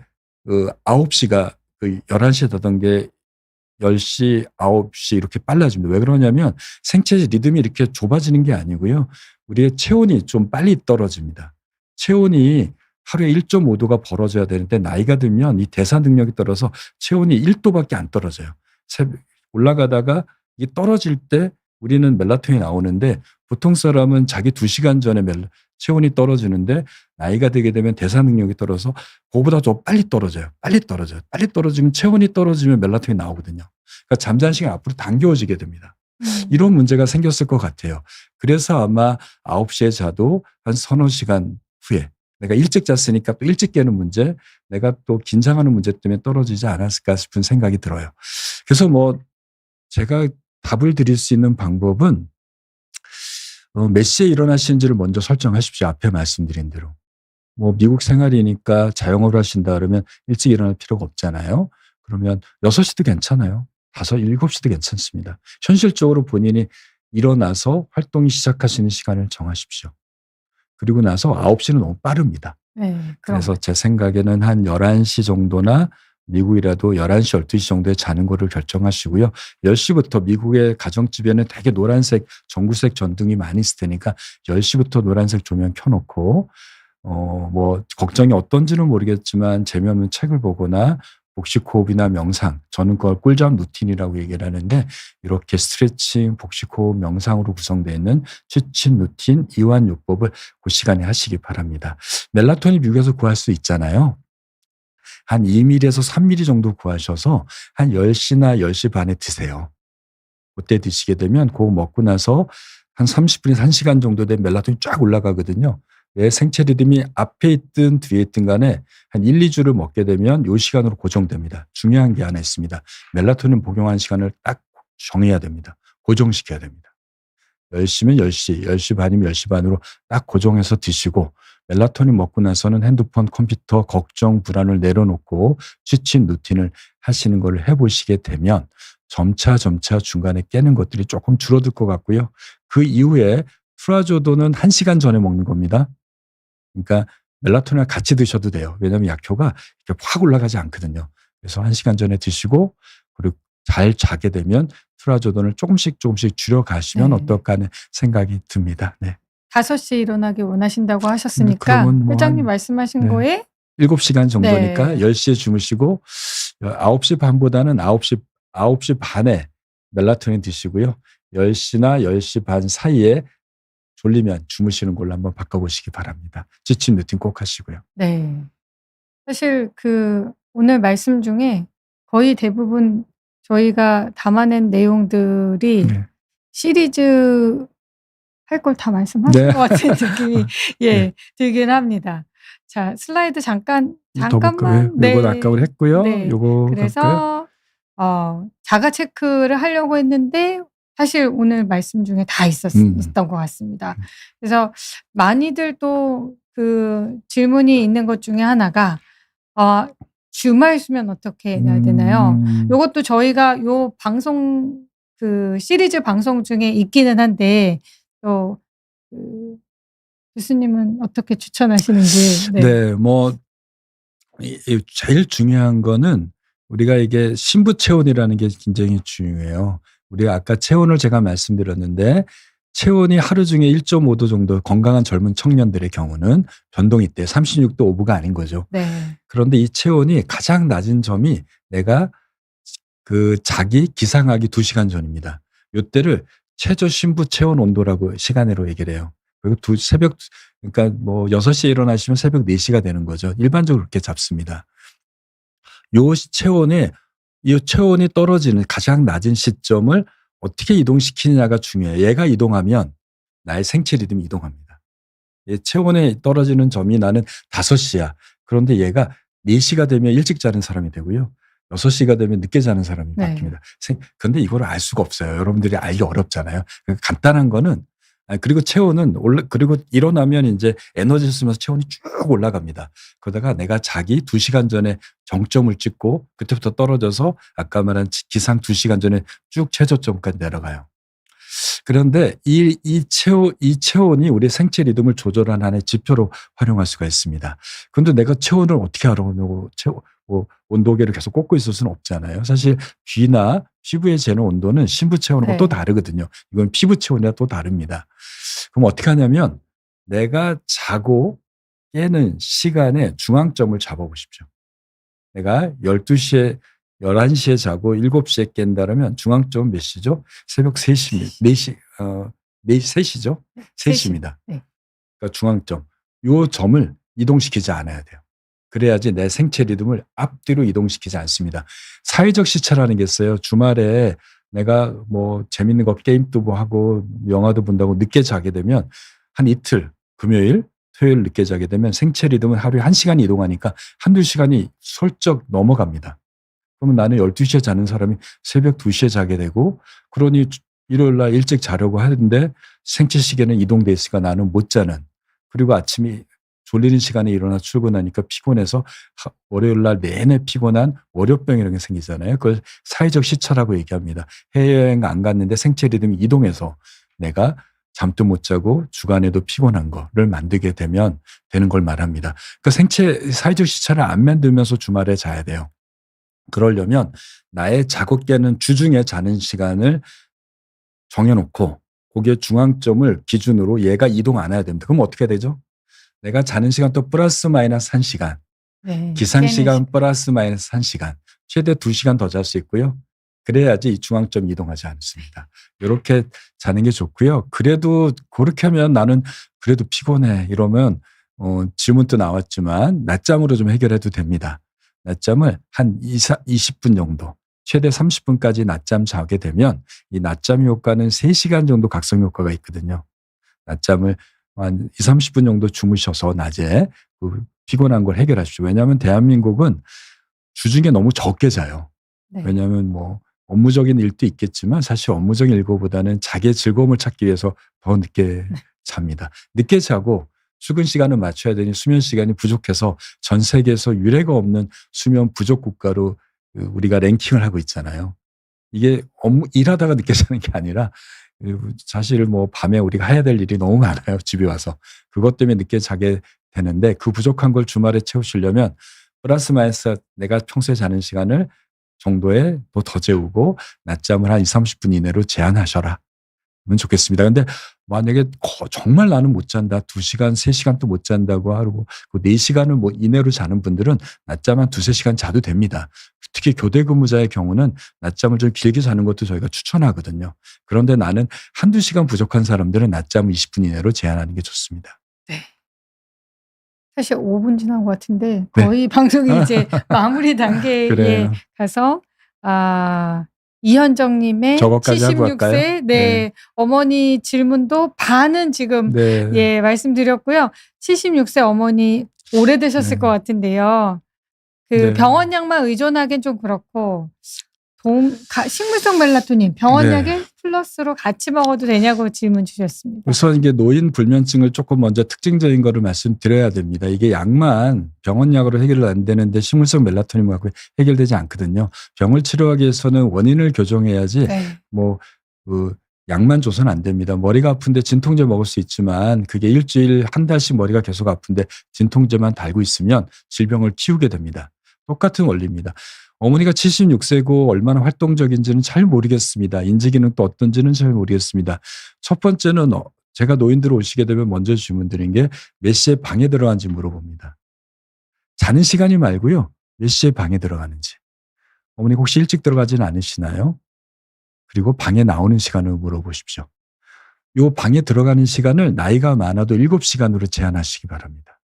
B: 9시가 11시에 되던 게 10시, 9시 이렇게 빨라집니다. 왜 그러냐면 생체 리듬이 이렇게 좁아지는 게 아니고요. 우리의 체온이 좀 빨리 떨어집니다. 체온이 하루에 1.5도가 벌어져야 되는데 나이가 들면 이 대사 능력이 떨어서 체온이 1도밖에 안 떨어져요. 올라가다가 이게 떨어질 때 우리는 멜라토닌이 나오는데 보통 사람은 자기 2시간 전에 체온이 떨어지는데 나이가 들게 되면 대사 능력이 떨어져서 그거보다 더 빨리 떨어져요. 빨리 떨어져요. 빨리 떨어지면 체온이 떨어지면 멜라토닌이 나오거든요. 그러니까 잠자는 시간이 앞으로 당겨워지게 됩니다. 이런 문제가 생겼을 것 같아요. 그래서 아마 9시에 자도 한 서너 시간 후에 내가 일찍 잤으니까 또 일찍 깨는 문제, 내가 또 긴장하는 문제 때문에 떨어지지 않았을까 싶은 생각이 들어요. 그래서 제가 답을 드릴 수 있는 방법은 몇 시에 일어나시는지를 먼저 설정하십시오. 앞에 말씀드린 대로. 미국 생활이니까 자영업을 하신다 그러면 일찍 일어날 필요가 없잖아요. 그러면 6시도 괜찮아요. 5, 7시도 괜찮습니다. 현실적으로 본인이 일어나서 활동이 시작하시는 시간을 정하십시오. 그리고 나서 9시는 너무 빠릅니다.
A: 네,
B: 그래서 제 생각에는 한 11시 정도나 미국이라도 11시, 12시 정도에 자는 거를 결정하시고요. 10시부터 미국의 가정집에는 되게 노란색, 전구색 전등이 많이 있을 테니까 10시부터 노란색 조명 켜놓고 걱정이 어떤지는 모르겠지만 재미없는 책을 보거나 복식호흡이나 명상, 저는 그걸 꿀잠 루틴이라고 얘기를 하는데 이렇게 스트레칭, 복식호흡, 명상으로 구성되어 있는 취침 루틴, 이완요법을 그 시간에 하시기 바랍니다. 멜라토닌 미국에서 구할 수 있잖아요. 한 2mm에서 3mm 정도 구하셔서 한 10시나 10시 반에 드세요. 그때 드시게 되면 그거 먹고 나서 한 30분에서 1시간 정도 된 멜라토닌이 쫙 올라가거든요. 내 생체 리듬이 앞에 있든 뒤에 있든 간에 한 1, 2주를 먹게 되면 이 시간으로 고정됩니다. 중요한 게 하나 있습니다. 멜라토닌 복용하는 시간을 딱 정해야 됩니다. 고정시켜야 됩니다. 10시면 10시, 10시 반이면 10시 반으로 딱 고정해서 드시고 멜라토닌 먹고 나서는 핸드폰, 컴퓨터, 걱정, 불안을 내려놓고 취침 루틴을 하시는 걸 해보시게 되면 점차 중간에 깨는 것들이 조금 줄어들 것 같고요. 그 이후에 트라조도는 1시간 전에 먹는 겁니다. 그러니까 멜라토닌을 같이 드셔도 돼요. 왜냐하면 약효가 이렇게 확 올라가지 않거든요. 그래서 1시간 전에 드시고 그리고 잘 자게 되면 트라조돈을 조금씩 줄여가시면 어떨까 하는 생각이 듭니다. 네.
A: 5시에 일어나기 원하신다고 하셨으니까 회장님 말씀하신 거에
B: 7시간 정도니까 10시에 주무시고 9시 반보다는 9시 반에 멜라토닌 드시고요. 10시나 10시 반 사이에 졸리면 주무시는 걸로 한번 바꿔보시기 바랍니다. 취침 루틴 꼭 하시고요.
A: 네. 사실 오늘 말씀 중에 거의 대부분 저희가 담아낸 내용들이 시리즈 할 걸 다 말씀하신 것 같은 느낌이 들긴 합니다. 자, 슬라이드 잠깐만.
B: 이건 아까 우리 했고요. 요거
A: 그래서 자가 체크를 하려고 했는데 사실 오늘 말씀 중에 다 있었던 것 같습니다. 그래서 많이들 또 질문이 있는 것 중에 하나가 주말 수면 어떻게 해야 되나요? 요것도 저희가 요 방송 시리즈 방송 중에 있기는 한데 또 교수님은 어떻게 추천하시는지.
B: 네, 제일 중요한 거는 우리가 이게 신부 체온이라는 게 굉장히 중요해요. 우리가 아까 체온을 제가 말씀드렸는데 체온이 하루 중에 1.5도 정도 건강한 젊은 청년들의 경우는 변동이 있대요. 36도 5부가 아닌 거죠.
A: 네.
B: 그런데 이 체온이 가장 낮은 점이 내가 자기 기상하기 2시간 전입니다. 이때를 최저 신부 체온 온도라고 시간으로 얘기를 해요. 그리고 그러니까 6시에 일어나시면 새벽 4시가 되는 거죠. 일반적으로 그렇게 잡습니다. 이 체온이 떨어지는 가장 낮은 시점을 어떻게 이동시키느냐가 중요해요. 얘가 이동하면 나의 생체 리듬이 이동합니다. 체온에 떨어지는 점이 나는 5시야. 그런데 얘가 4시가 되면 일찍 자는 사람이 되고요. 6시가 되면 늦게 자는 사람이 바뀝니다. 그런데 이걸 알 수가 없어요. 여러분들이 알기 어렵잖아요. 간단한 거는 그리고 체온은 그리고 일어나면 이제 에너지를 쓰면서 체온이 쭉 올라갑니다. 그러다가 내가 자기 2시간 전에 정점을 찍고 그때부터 떨어져서 아까 말한 기상 2시간 전에 쭉 최저점까지 내려가요. 그런데 이 체온이 우리 생체 리듬을 조절하는 하나의 지표로 활용할 수가 있습니다. 그런데 내가 체온을 어떻게 알아보냐고 온도계를 계속 꽂고 있을 수는 없잖아요. 사실 귀나 피부에 재는 온도는 신부 체온하고 또 다르거든요. 이건 피부 체온이랑 또 다릅니다. 그럼 어떻게 하냐면 내가 자고 깨는 시간에 중앙점을 잡아보십시오. 내가 12시에 11시에 자고 7시에 깬다면 중앙점은 몇 시죠? 새벽 3시, 4시, 3시죠? 3시입니다. 그러니까 중앙점. 요 점을 이동시키지 않아야 돼요. 그래야지 내 생체 리듬을 앞뒤로 이동시키지 않습니다. 사회적 시차라는 게 있어요. 주말에 내가 뭐 재밌는 거 게임도 뭐 하고 영화도 본다고 늦게 자게 되면 한 이틀, 금요일, 토요일 늦게 자게 되면 생체 리듬은 하루에 1시간이 이동하니까 1~2시간이 슬쩍 넘어갑니다. 그러면 나는 12시에 자는 사람이 새벽 2시에 자게 되고 그러니 일요일 날 일찍 자려고 하는데 생체 시계는 이동돼 있으니까 나는 못 자는 그리고 아침에 졸리는 시간에 일어나 출근하니까 피곤해서 월요일 날 내내 피곤한 월요병이라는 게 생기잖아요. 그걸 사회적 시차라고 얘기합니다. 해외여행 안 갔는데 생체 리듬이 이동해서 내가 잠도 못 자고 주간에도 피곤한 거를 만들게 되는 걸 말합니다. 그러니까 사회적 시차를 안 만들면서 주말에 자야 돼요. 그러려면 나의 자고 깨는 주중에 자는 시간을 정해놓고 거기에 중앙점을 기준으로 얘가 이동 안 해야 됩니다. 그럼 어떻게 되죠? 내가 자는 시간 또 플러스 마이너스 1시간, 기상시간 플러스 마이너스 1시간, 최대 2시간 더 잘 수 있고요. 그래야지 이 중앙점이 이동하지 않습니다. 이렇게 자는 게 좋고요. 그래도 그렇게 하면 나는 그래도 피곤해 이러면 질문도 나왔지만 낮잠으로 좀 해결해도 됩니다. 낮잠을 한 20분 정도, 최대 30분까지 낮잠 자게 되면 이 낮잠 효과는 3시간 정도 각성 효과가 있거든요. 낮잠을 한 20~30분 정도 주무셔서 낮에 그 피곤한 걸 해결하십시오. 왜냐하면 대한민국은 주중에 너무 적게 자요. 왜냐하면 뭐 업무적인 일도 있겠지만 사실 업무적인 일보다는 자기의 즐거움을 찾기 위해서 더 늦게 잡니다. 늦게 자고 출근 시간을 맞춰야 되니 수면 시간이 부족해서 전 세계에서 유례가 없는 수면 부족 국가로 우리가 랭킹을 하고 있잖아요. 이게 일하다가 늦게 자는 게 아니라 사실 뭐 밤에 우리가 해야 될 일이 너무 많아요. 집에 와서. 그것 때문에 늦게 자게 되는데 그 부족한 걸 주말에 채우시려면 플러스 마이너스 내가 평소에 자는 시간을 정도에 더 재우고 낮잠을 한 20~30분 이내로 제한하셔라. 면 좋겠습니다. 근데 만약에 정말 나는 못 잔다. 2시간, 3시간도 못 잔다고 하고 4시간을 뭐 이내로 자는 분들은 낮잠 한 2~3시간 자도 됩니다. 특히 교대 근무자의 경우는 낮잠을 좀 길게 자는 것도 저희가 추천하거든요. 그런데 나는 1~2시간 부족한 사람들은 낮잠을 20분 이내로 제한하는 게 좋습니다.
A: 네. 사실 5분 지난 것 같은데 거의 방송이 이제 마무리 단계에 가서 이현정님의 76세 어머니 질문도 반은 지금 말씀드렸고요. 76세 어머니 오래되셨을 것 같은데요. 병원약만 의존하기엔 좀 그렇고 식물성 멜라토닌 병원약에 플러스로 같이 먹어도 되냐고 질문 주셨습니다.
B: 우선 이게 노인 불면증을 조금 먼저 특징적인 거를 말씀드려야 됩니다. 이게 약만 병원약으로 해결 안 되는데 식물성 멜라토닌 갖고 해결되지 않거든요. 병을 치료하기 위해서는 원인을 교정해야지 약만 줘서는 안 됩니다. 머리가 아픈데 진통제 먹을 수 있지만 그게 일주일, 한 달씩 머리가 계속 아픈데 진통제만 달고 있으면 질병을 키우게 됩니다. 똑같은 원리입니다. 어머니가 76세고 얼마나 활동적인지는 잘 모르겠습니다. 인지기능도 어떤지는 잘 모르겠습니다. 첫 번째는 제가 노인들 오시게 되면 먼저 질문드린 게 몇 시에 방에 들어가는지 물어봅니다. 자는 시간이 말고요. 몇 시에 방에 들어가는지. 어머니 혹시 일찍 들어가지는 않으시나요? 그리고 방에 나오는 시간을 물어보십시오. 요 방에 들어가는 시간을 나이가 많아도 7시간으로 제한하시기 바랍니다.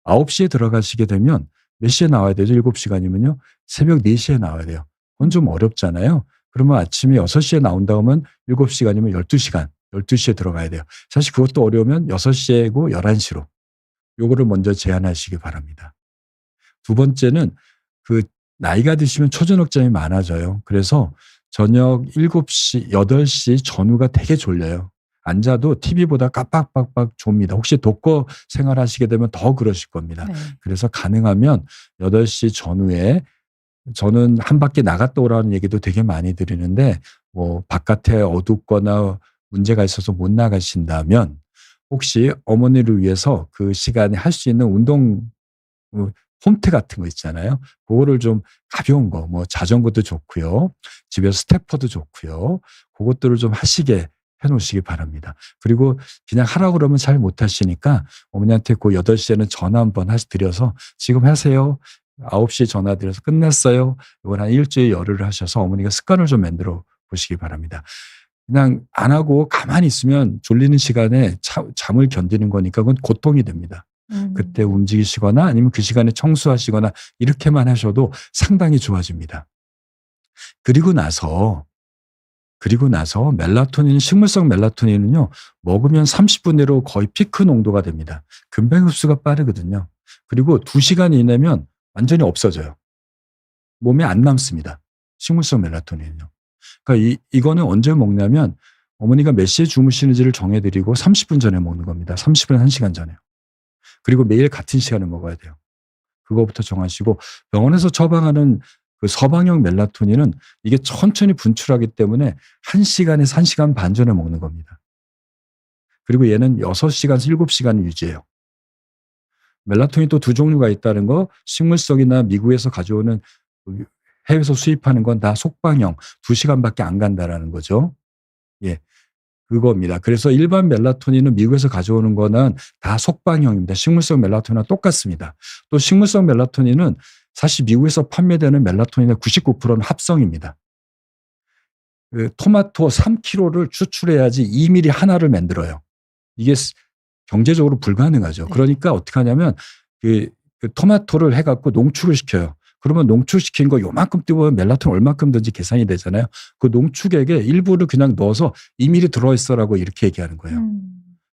B: 9시에 들어가시게 되면 몇 시에 나와야 되죠? 7시간이면요. 새벽 4시에 나와야 돼요. 그건 좀 어렵잖아요. 그러면 아침에 6시에 나온다 하면 7시간이면 12시간. 12시에 들어가야 돼요. 사실 그것도 어려우면 6시에고 11시로 요거를 먼저 제한하시기 바랍니다. 두 번째는 그 나이가 드시면 초저녁잠이 많아져요. 그래서 저녁 7시, 8시 전후가 되게 졸려요. 앉아도 TV보다 깜빡깜빡 좁니다. 혹시 독거 생활하시게 되면 더 그러실 겁니다.
A: 네.
B: 그래서 가능하면 8시 전후에 저는 한 바퀴 나갔다 오라는 얘기도 되게 많이 드리는데 뭐 바깥에 어둡거나 문제가 있어서 못 나가신다면 혹시 어머니를 위해서 그 시간에 할 수 있는 운동 홈트 같은 거 있잖아요. 그거를 좀 가벼운 거, 뭐 자전거도 좋고요. 집에서 스태퍼도 좋고요. 그것들을 좀 하시게 해놓으시기 바랍니다. 그리고 그냥 하라고 그러면 잘 못하시니까 어머니한테 그 8시에는 전화 한번 드려서 지금 하세요. 9시에 전화 드려서 끝났어요. 이걸 한 일주일 열흘을 하셔서 어머니가 습관을 좀 만들어 보시기 바랍니다. 그냥 안 하고 가만히 있으면 졸리는 시간에 잠을 견디는 거니까 그건 고통이 됩니다. 그때 움직이시거나 아니면 그 시간에 청소하시거나 이렇게만 하셔도 상당히 좋아집니다. 그리고 나서 멜라토닌, 식물성 멜라토닌은요, 먹으면 30분 내로 거의 피크 농도가 됩니다. 금방 흡수가 빠르거든요. 그리고 2시간 이내면 완전히 없어져요. 몸에 안 남습니다. 식물성 멜라토닌은요. 그러니까 이거는 언제 먹냐면 어머니가 몇 시에 주무시는지를 정해드리고 30분 전에 먹는 겁니다. 30분, 1시간 전에요. 그리고 매일 같은 시간에 먹어야 돼요. 그거부터 정하시고 병원에서 처방하는 그 서방형 멜라토닌은 이게 천천히 분출하기 때문에 1시간에서 1시간 반 전에 먹는 겁니다. 그리고 얘는 6시간에서 7시간을 유지해요. 멜라토닌 또 2종류가 있다는 거, 식물성이나 미국에서 가져오는 해외에서 수입하는 건 다 속방형 2시간밖에 안 간다라는 거죠. 예. 그겁니다. 그래서 일반 멜라토닌은 미국에서 가져오는 거는 다 속방형입니다. 식물성 멜라토닌과 똑같습니다. 또 식물성 멜라토닌은 사실 미국에서 판매되는 멜라토닌의 99%는 합성입니다. 그 토마토 3kg를 추출해야지 2mm 하나를 만들어요. 이게 경제적으로 불가능하죠.
A: 네.
B: 그러니까 어떻게 하냐면 그 토마토를 해갖고 농축을 시켜요. 그러면 농축시킨 거 요만큼 띄우면 멜라토닌 얼마큼 든지 계산이 되잖아요. 그 농축액에 일부를 그냥 넣어서 2mm 들어있어라고 이렇게 얘기하는 거예요.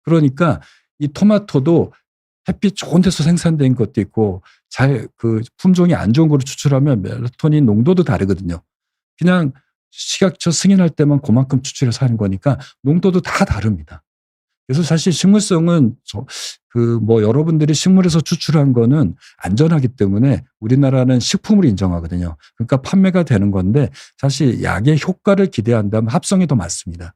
B: 그러니까 이 토마토도 햇빛 좋은 데서 생산된 것도 있고 그 품종이 안 좋은 거로 추출하면 멜라토닌 농도도 다르거든요. 그냥 식약처 승인할 때만 그만큼 추출해서 하는 거니까 농도도 다 다릅니다. 그래서 사실 식물성은 여러분들이 식물에서 추출한 거는 안전하기 때문에 우리나라는 식품으로 인정하거든요. 그러니까 판매가 되는 건데 사실 약의 효과를 기대한다면 합성이 더 맞습니다.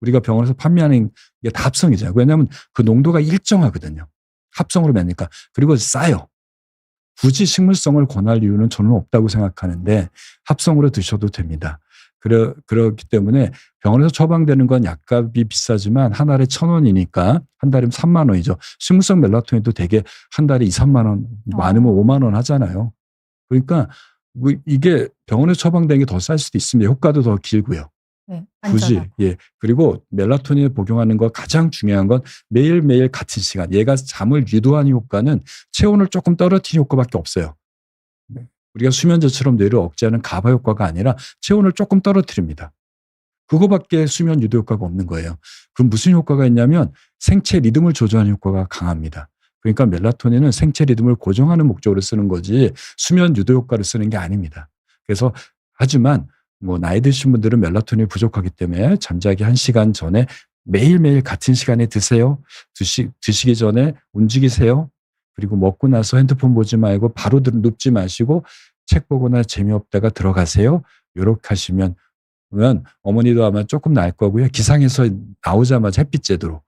B: 우리가 병원에서 판매하는 게 다 합성이잖아요. 왜냐하면 그 농도가 일정하거든요. 합성으로 매니까. 그리고 싸요. 굳이 식물성을 권할 이유는 저는 없다고 생각하는데 합성으로 드셔도 됩니다. 그렇기 때문에 병원에서 처방되는 건 약값이 비싸지만 한 알에 1,000원이니까 한 달이면 3만 원이죠. 식물성 멜라토닌도 되게 한 달에 2, 3만 원, 많으면 5만 원 하잖아요. 그러니까 이게 병원에서 처방되는 게 더 쌀 수도 있습니다. 효과도 더 길고요.
A: 네,
B: 굳이. 예. 그리고 멜라토닌을 복용하는 거 가장 중요한 건 매일매일 같은 시간. 얘가 잠을 유도하는 효과는 체온을 조금 떨어뜨리는 효과밖에 없어요. 우리가 수면제처럼 뇌를 억제하는 가바 효과가 아니라 체온을 조금 떨어뜨립니다. 그거밖에 수면 유도 효과가 없는 거예요. 그럼 무슨 효과가 있냐면 생체 리듬을 조절하는 효과가 강합니다. 그러니까 멜라토닌은 생체 리듬을 고정하는 목적으로 쓰는 거지 수면 유도 효과를 쓰는 게 아닙니다. 그래서 하지만 나이 드신 분들은 멜라토닌이 부족하기 때문에 잠자기 1시간 전에 매일매일 같은 시간에 드세요. 드시기 전에 움직이세요. 그리고 먹고 나서 핸드폰 보지 말고 바로 눕지 마시고 책 보거나 재미없다가 들어가세요. 이렇게 하시면 어머니도 아마 조금 나을 거고요. 기상에서 나오자마자 햇빛 쬐도록.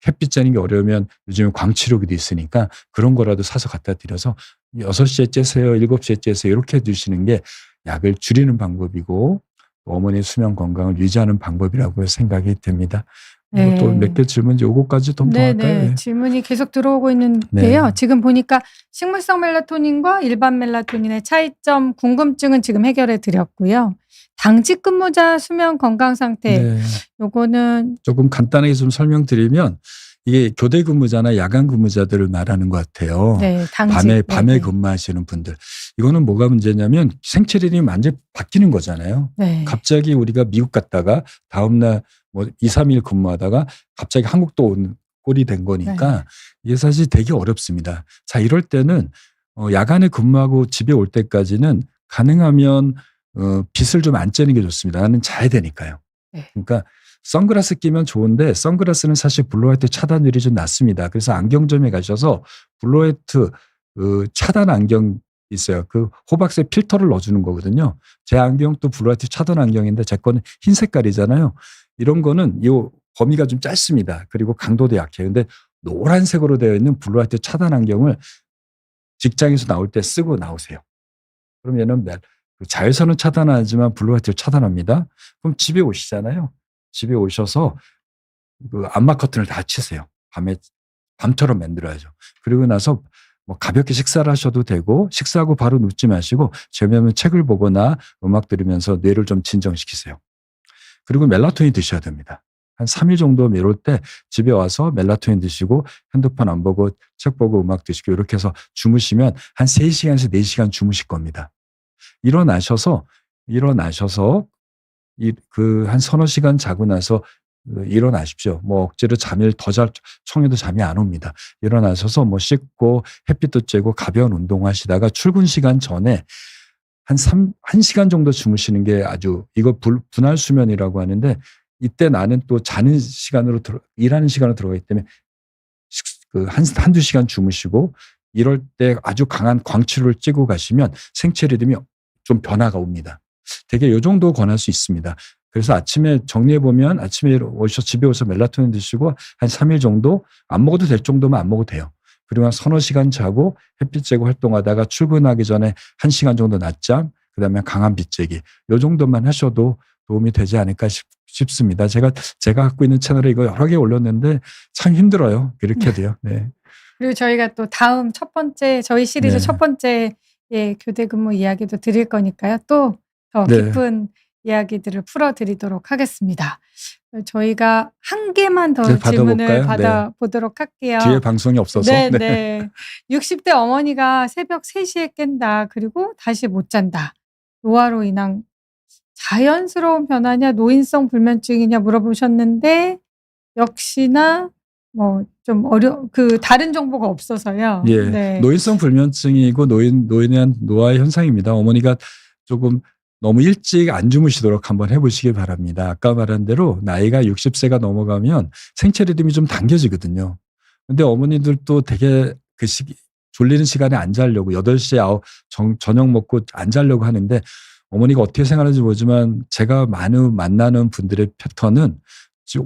B: 햇빛 쬐는 게 어려우면 요즘에 광치료기도 있으니까 그런 거라도 사서 갖다 드려서 6시에 쬐세요. 7시에 쬐세요. 이렇게 해주시는 게 약을 줄이는 방법이고 어머니의 수면 건강을 유지하는 방법이라고 생각이 됩니다.
A: 네.
B: 또 몇 개 질문 요거까지 좀 더 할까요?
A: 네. 질문이 계속 들어오고 있는데요.
B: 네.
A: 지금 보니까 식물성 멜라토닌과 일반 멜라토닌의 차이점, 궁금증은 지금 해결해 드렸고요. 당직 근무자 수면 건강 상태,
B: 네.
A: 요거는
B: 조금 간단하게 좀 설명드리면 이게 교대 근무자나 야간 근무자들을 말하는 것 같아요.
A: 네,
B: 밤에 근무하시는 분들. 이거는 뭐가 문제냐면 생체 리듬이 완전히 바뀌는 거잖아요.
A: 네.
B: 갑자기 우리가 미국 갔다가 다음날 뭐 2, 3일 근무하다가 갑자기 한국도 온 꼴이 된 거니까
A: 네.
B: 이게 사실 되게 어렵습니다. 자, 이럴 때는 야간에 근무하고 집에 올 때까지는 가능하면 빛을 좀 안 쬐는 게 좋습니다. 나는 자야 되니까요.
A: 네.
B: 그러니까 선글라스 끼면 좋은데 선글라스는 사실 블루라이트 차단율이 좀 낮습니다. 그래서 안경점에 가셔서 블루라이트 차단 안경 있어요. 그 호박색 필터를 넣어주는 거거든요. 제 안경도 블루라이트 차단 안경인데 제 거는 흰 색깔이잖아요. 이런 거는 이 범위가 좀 짧습니다. 그리고 강도도 약해요. 근데 노란색으로 되어 있는 블루라이트 차단 안경을 직장에서 나올 때 쓰고 나오세요. 그럼 얘는 자외선은 차단하지만 블루라이트를 차단합니다. 그럼 집에 오시잖아요. 집에 오셔서 그 암막 커튼을 다 치세요. 밤처럼 만들어야죠. 그리고 나서 뭐 가볍게 식사를 하셔도 되고 식사하고 바로 눕지 마시고 재미없는 책을 보거나 음악 들으면서 뇌를 좀 진정시키세요. 그리고 멜라토닌 드셔야 됩니다. 한 3일 정도 미룰 때 집에 와서 멜라토닌 드시고 핸드폰 안 보고 책 보고 음악 드시고 이렇게 해서 주무시면 한 3시간에서 4시간 주무실 겁니다. 일어나셔서 한 서너 시간 자고 나서 일어나십시오. 뭐 억지로 잠을 더 잘 청해도 잠이 안 옵니다. 일어나셔서 뭐 씻고 햇빛도 쬐고 가벼운 운동하시다가 출근 시간 전에 한 1시간 정도 주무시는 게 아주 이거 분할 수면이라고 하는데 이때 나는 또 자는 시간으로 일하는 시간으로 들어가기 때문에 한두 시간 주무시고 이럴 때 아주 강한 광치료를 찌고 가시면 생체 리듬이 좀 변화가 옵니다. 되게 요 정도 권할 수 있습니다. 그래서 아침에 정리해보면 아침에 집에 오셔서 멜라토닌 드시고 한 3일 정도 안 먹어도 될 정도면 안 먹어도 돼요. 그리고 한 서너 시간 자고 햇빛 쬐고 활동하다가 출근하기 전에 1시간 정도 낮잠, 그 다음에 강한 빛 쬐기. 요 정도만 하셔도 도움이 되지 않을까 싶습니다. 제가 갖고 있는 채널에 이거 여러 개 올렸는데 참 힘들어요. 이렇게 돼요. 네.
A: 그리고 저희가 또 다음 저희 시리즈 첫 번째의 교대 근무 이야기도 드릴 거니까요. 또 더 깊은 이야기들을 풀어드리도록 하겠습니다. 저희가 한 개만 더 질문을 받아보도록 할게요.
B: 뒤에 방송이 없어서.
A: 네. 60대 어머니가 새벽 3시에 깬다. 그리고 다시 못 잔다. 노화로 인한 자연스러운 변화냐 노인성 불면증이냐 물어보셨는데 역시나 뭐 좀 다른 정보가 없어서요.
B: 예.
A: 네.
B: 노인성 불면증이고 노인의 노화 현상입니다. 어머니가 조금 너무 일찍 안 주무시도록 한번 해보시기 바랍니다. 아까 말한 대로 나이가 60세가 넘어가면 생체 리듬이 좀 당겨지거든요. 근데 어머니들도 되게 졸리는 시간에 안 자려고 8시에 저녁 먹고 안 자려고 하는데 어머니가 어떻게 생각하는지 모르지만 제가 만나는 분들의 패턴은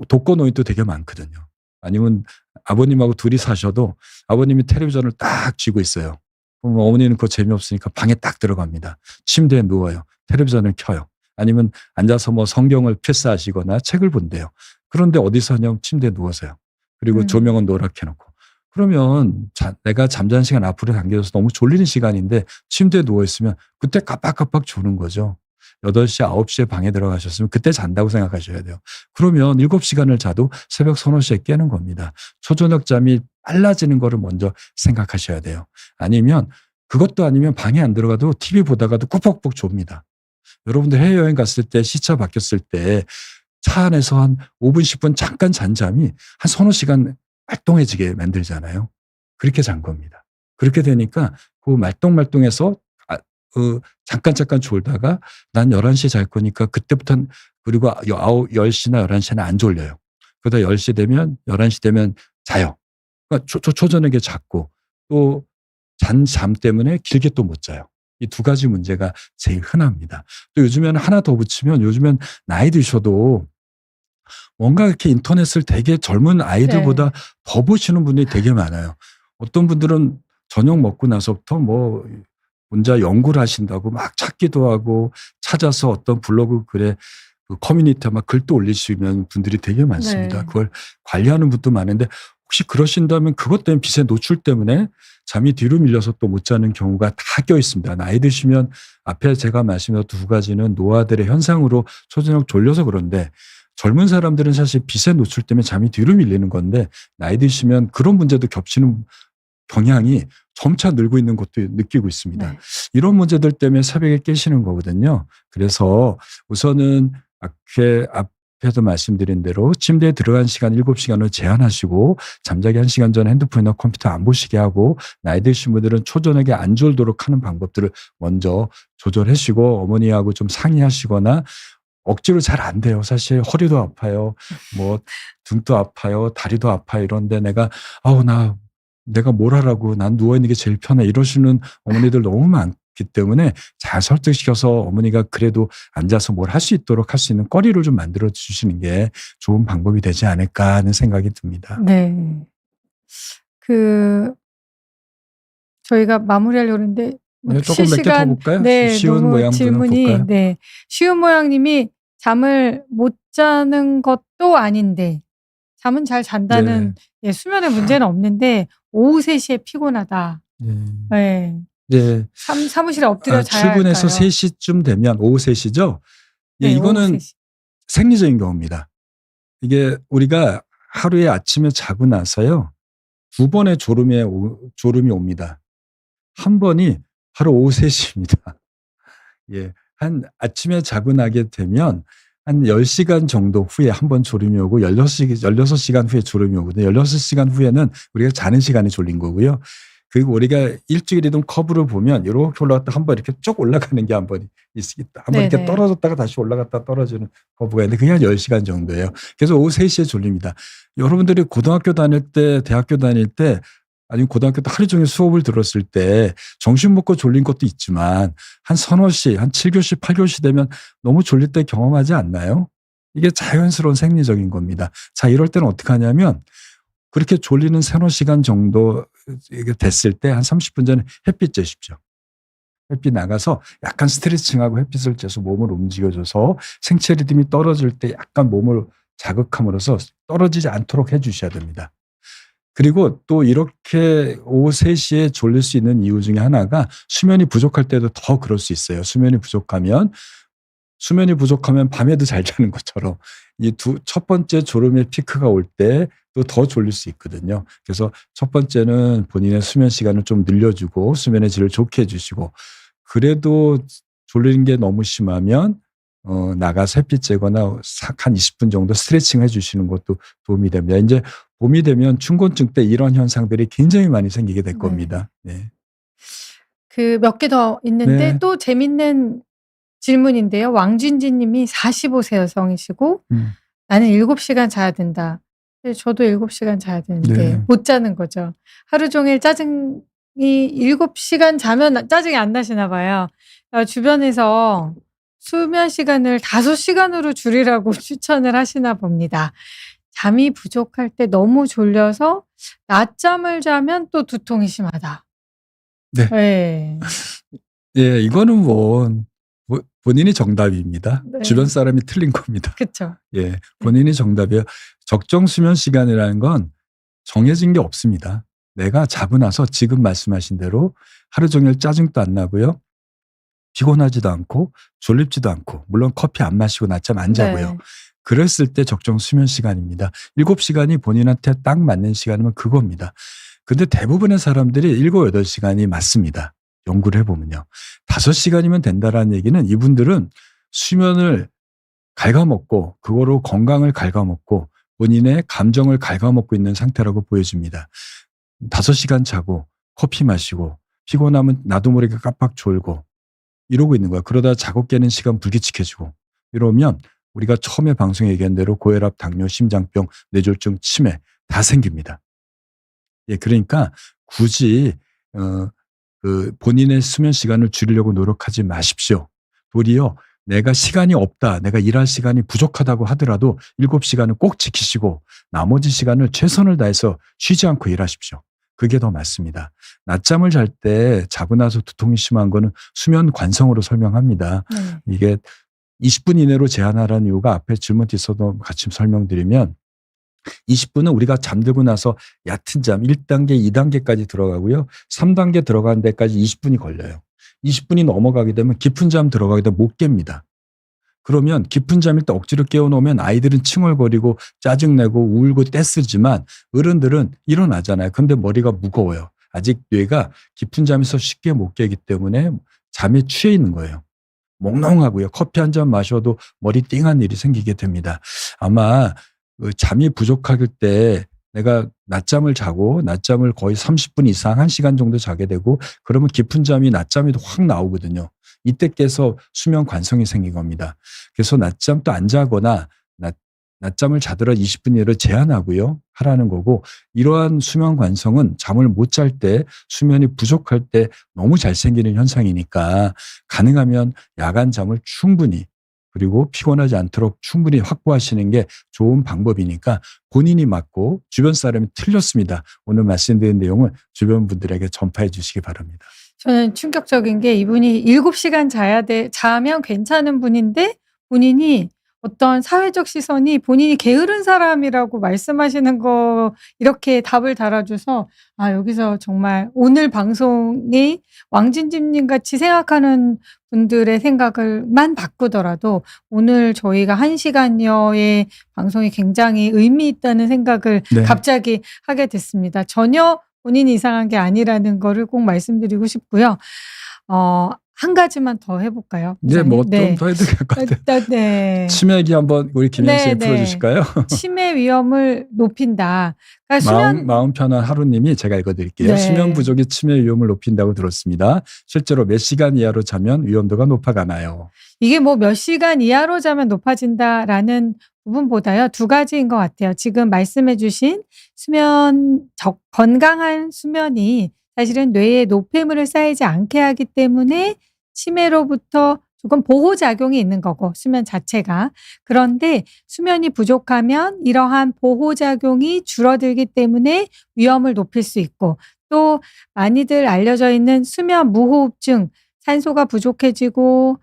B: 독거노인도 되게 많거든요. 아니면 아버님하고 둘이 사셔도 아버님이 텔레비전을 딱 쥐고 있어요. 그럼 어머니는 그거 재미없으니까 방에 딱 들어갑니다. 침대에 누워요. 텔레비전을 켜요. 아니면 앉아서 뭐 성경을 필사하시거나 책을 본대요. 그런데 어디서 하냐면 침대에 누워서요. 그리고 조명은 노랗게 해놓고. 그러면 내가 잠자는 시간 앞으로 당겨져서 너무 졸리는 시간인데 침대에 누워있으면 그때 깜빡깜빡 조는 거죠. 8시, 9시에 방에 들어가셨으면 그때 잔다고 생각하셔야 돼요. 그러면 7시간을 자도 새벽 서너 시에 깨는 겁니다. 초저녁 잠이 빨라지는 거를 먼저 생각하셔야 돼요. 아니면 그것도 아니면 방에 안 들어가도 TV 보다가도 꾹꾹꾹 좁니다. 여러분들 해외여행 갔을 때 시차 바뀌었을 때 차 안에서 한 5분, 10분 잠깐 잔 잠이 한 서너 시간 말똥해지게 만들잖아요. 그렇게 잔 겁니다. 그렇게 되니까 그 말똥말똥해서 잠깐 졸다가 난 11시에 잘 거니까 그때부터는 그리고 10시나 11시는 안 졸려요. 그러다 10시 되면 11시 되면 자요. 그러니까 초저녁에 잤고 또 잔 잠 때문에 길게 또 못 자요. 이 두 가지 문제가 제일 흔합니다. 또 요즘에는 하나 더 붙이면 요즘엔 나이 드셔도 뭔가 이렇게 인터넷을 되게 젊은 아이들보다 더 보시는 분들이 되게 많아요. 어떤 분들은 저녁 먹고 나서부터 뭐 혼자 연구를 하신다고 막 찾기도 하고 찾아서 어떤 블로그 글에 그 커뮤니티에 막 글도 올리시는 분들이 되게 많습니다.
A: 네.
B: 그걸 관리하는 분도 많은데 혹시 그러신다면 그것 때문에 빛의 노출 때문에 잠이 뒤로 밀려서 또 못 자는 경우가 다 껴 있습니다. 나이 드시면 앞에 제가 말씀드린 두 가지는 노화들의 현상으로 초저녁 졸려서 그런데 젊은 사람들은 사실 빛에 노출 때문에 잠이 뒤로 밀리는 건데 나이 드시면 그런 문제도 겹치는 경향이 점차 늘고 있는 것도 느끼고 있습니다.
A: 네.
B: 이런 문제들 때문에 새벽에 깨시는 거거든요. 그래서 우선은 앞에도 말씀드린 대로 침대에 들어간 시간 7시간을 제한하시고 잠자기 1시간 전에 핸드폰이나 컴퓨터 안 보시게 하고 나이 드신 분들은 초저녁에 안 졸도록 하는 방법들을 먼저 조절하시고 어머니하고 좀 상의하시거나 억지로 잘 안 돼요. 사실 허리도 아파요. 뭐 등도 아파요. 다리도 아파요. 이런데 내가 뭘 하라고 난 누워있는 게 제일 편해 이러시는 어머니들 너무 많기 때문에 잘 설득시켜서 어머니가 그래도 앉아서 뭘 할 수 있도록 할 수 있는 거리를 좀 만들어 주시는 게 좋은 방법이 되지 않을까 하는 생각이 듭니다.
A: 네. 저희가 마무리하려고 그러는데
B: 네, 조금 몇 개 더 볼까요?
A: 네,
B: 쉬운 모양
A: 질문이
B: 볼까요?
A: 네. 쉬운 모양님이 잠을 못 자는 것도 아닌데 잠은 잘 잔다는 예, 수면에 문제는 없는데 오후 3시에 피곤하다. 네.
B: 네.
A: 사무실에 엎드려 자야
B: 출근해서
A: 할까요?
B: 3시쯤 되면 오후 3시죠? 예,
A: 네,
B: 이거는
A: 오후 3시.
B: 생리적인 경우입니다. 이게 우리가 하루에 아침에 자고 나서요. 2번의 졸음이 옵니다. 한 번이 바로 오후 3시입니다. 예. 아침에 자고 나게 되면 한 10시간 정도 후에 한 번 졸음이 오고 16시간 후에 졸음이 오거든요. 16시간 후에는 우리가 자는 시간이 졸린 거고요. 그리고 우리가 일주일이든 커브를 보면 이렇게 올라갔다 한 번 이렇게 쭉 올라가는 게 한 번 있겠다. 한 번 이렇게 떨어졌다가 다시 올라갔다 떨어지는 커브가 있는데 그게 한 10시간 정도예요. 그래서 오후 3시에 졸립니다. 여러분들이 고등학교 다닐 때, 대학교 다닐 때 아니면 고등학교 때 하루 종일 수업을 들었을 때 정신 먹고 졸린 것도 있지만 한 서너 시, 한 7교시, 8교시 되면 너무 졸릴 때 경험하지 않나요? 이게 자연스러운 생리적인 겁니다. 자, 이럴 때는 어떻게 하냐면 그렇게 졸리는 서너 시간 정도 됐을 때 한 30분 전에 햇빛 쬐십시오. 햇빛 나가서 약간 스트레칭하고 햇빛을 쬐서 몸을 움직여줘서 생체 리듬이 떨어질 때 약간 몸을 자극함으로써 떨어지지 않도록 해주셔야 됩니다. 그리고 또 이렇게 오후 3시에 졸릴 수 있는 이유 중에 하나가 수면이 부족할 때도 더 그럴 수 있어요. 수면이 부족하면 밤에도 잘 자는 것처럼 첫 번째 졸음의 피크가 올 때 또 더 졸릴 수 있거든요. 그래서 첫 번째는 본인의 수면 시간을 좀 늘려주고 수면의 질을 좋게 해주시고 그래도 졸리는 게 너무 심하면 나가서 햇빛 쬐거나 한 20분 정도 스트레칭 해주시는 것도 도움이 됩니다. 이제 봄이 되면 춘곤증 때 이런 현상들이 굉장히 많이 생기게 될 겁니다. 네.
A: 몇 개 더 있는데
B: 네.
A: 또 재밌는 질문인데요. 왕진지 님이 45세 여성이시고 나는 7시간 자야 된다. 저도 7시간 자야 되는데 못 자는 거죠. 하루 종일 짜증이 7시간 자면 짜증이 안 나시나 봐요. 주변에서 수면 시간을 5시간으로 줄이라고 추천을 하시나 봅니다. 잠이 부족할 때 너무 졸려서 낮잠을 자면 또 두통이 심하다.
B: 네.
A: 네.
B: 예, 이거는 본인이 정답입니다.
A: 네.
B: 주변 사람이 틀린 겁니다.
A: 그렇죠.
B: 예, 본인이 정답이에요. 적정 수면 시간이라는 건 정해진 게 없습니다. 내가 자고 나서 지금 말씀하신 대로 하루 종일 짜증도 안 나고요. 피곤하지도 않고 졸립지도 않고 물론 커피 안 마시고 낮잠 안 자고요.
A: 네.
B: 그랬을 때 적정 수면 시간입니다. 7시간이 본인한테 딱 맞는 시간이면 그겁니다. 근데 대부분의 사람들이 7, 8시간이 맞습니다. 연구를 해보면요. 5시간이면 된다라는 얘기는 이분들은 수면을 갉아먹고 그거로 건강을 갉아먹고 본인의 감정을 갉아먹고 있는 상태라고 보여집니다. 5시간 자고 커피 마시고 피곤하면 나도 모르게 깜빡 졸고 이러고 있는 거야. 그러다 자고 깨는 시간 불규칙해지고 이러면 우리가 처음에 방송에 얘기한 대로 고혈압, 당뇨, 심장병, 뇌졸중, 치매 다 생깁니다. 예, 그러니까 굳이 본인의 수면 시간을 줄이려고 노력하지 마십시오. 도리어 내가 시간이 없다, 내가 일할 시간이 부족하다고 하더라도 7시간을 꼭 지키시고 나머지 시간을 최선을 다해서 쉬지 않고 일하십시오. 그게 더 맞습니다. 낮잠을 잘 때 자고 나서 두통이 심한 거는 수면 관성으로 설명합니다. 이게 20분 이내로 제한하라는 이유가 앞에 질문도 있어도 같이 설명드리면 20분은 우리가 잠들고 나서 얕은 잠 1단계, 2단계까지 들어가고요. 3단계 들어가는 데까지 20분이 걸려요. 20분이 넘어가게 되면 깊은 잠 들어가게 되면 못 깹니다. 그러면 깊은 잠일 때 억지로 깨워놓으면 아이들은 칭얼거리고 짜증내고 울고 떼쓰지만 어른들은 일어나잖아요. 근데 머리가 무거워요. 아직 뇌가 깊은 잠에서 쉽게 못 깨기 때문에 잠에 취해 있는 거예요. 몽롱하고요. 커피 한 잔 마셔도 머리 띵한 일이 생기게 됩니다. 아마 잠이 부족할 때 내가 낮잠을 자고 낮잠을 거의 30분 이상 1시간 정도 자게 되고 그러면 깊은 잠이 낮잠에도 확 나오거든요. 이때 깨서 수면 관성이 생긴 겁니다. 그래서 낮잠 또 안 자거나 낮잠을 자더라도 20분 이내로 제한하고요. 하라는 거고 이러한 수면 관성은 잠을 못 잘 때 수면이 부족할 때 너무 잘 생기는 현상이니까 가능하면 야간 잠을 충분히 그리고 피곤하지 않도록 충분히 확보하시는 게 좋은 방법이니까 본인이 맞고 주변 사람이 틀렸습니다. 오늘 말씀드린 내용을 주변 분들에게 전파해 주시기 바랍니다.
A: 저는 충격적인 게 이분이 7시간 자면 괜찮은 분인데 본인이 어떤 사회적 시선이 본인이 게으른 사람이라고 말씀하시는 거 이렇게 답을 달아줘서 여기서 정말 오늘 방송이 왕진집님 같이 생각하는 분들의 생각을만 바꾸더라도 오늘 저희가 1시간여의 방송이 굉장히 의미 있다는 생각을
B: 네.
A: 갑자기 하게 됐습니다. 전혀 본인이 이상한 게 아니라는 거를 꼭 말씀드리고 싶고요. 한 가지만 더 해볼까요?
B: 이제 뭐 좀 더 해도 될 것 같아요.
A: 네.
B: 치매 얘기 한번 우리 김현 씨 풀어주실까요?
A: 치매 위험을 높인다. 그러니까
B: 마음 편한 하루님이 제가 읽어드릴게요.
A: 네.
B: 수면 부족이 치매 위험을 높인다고 들었습니다. 실제로 몇 시간 이하로 자면 위험도가 높아가나요?
A: 이게 뭐 몇 시간 이하로 자면 높아진다라는 부분보다요. 두 가지인 것 같아요. 지금 말씀해 주신 건강한 수면이 사실은 뇌에 노폐물을 쌓이지 않게 하기 때문에 치매로부터 조금 보호작용이 있는 거고 수면 자체가. 그런데 수면이 부족하면 이러한 보호작용이 줄어들기 때문에 위험을 높일 수 있고 또 많이들 알려져 있는 수면 무호흡증, 산소가 부족해지고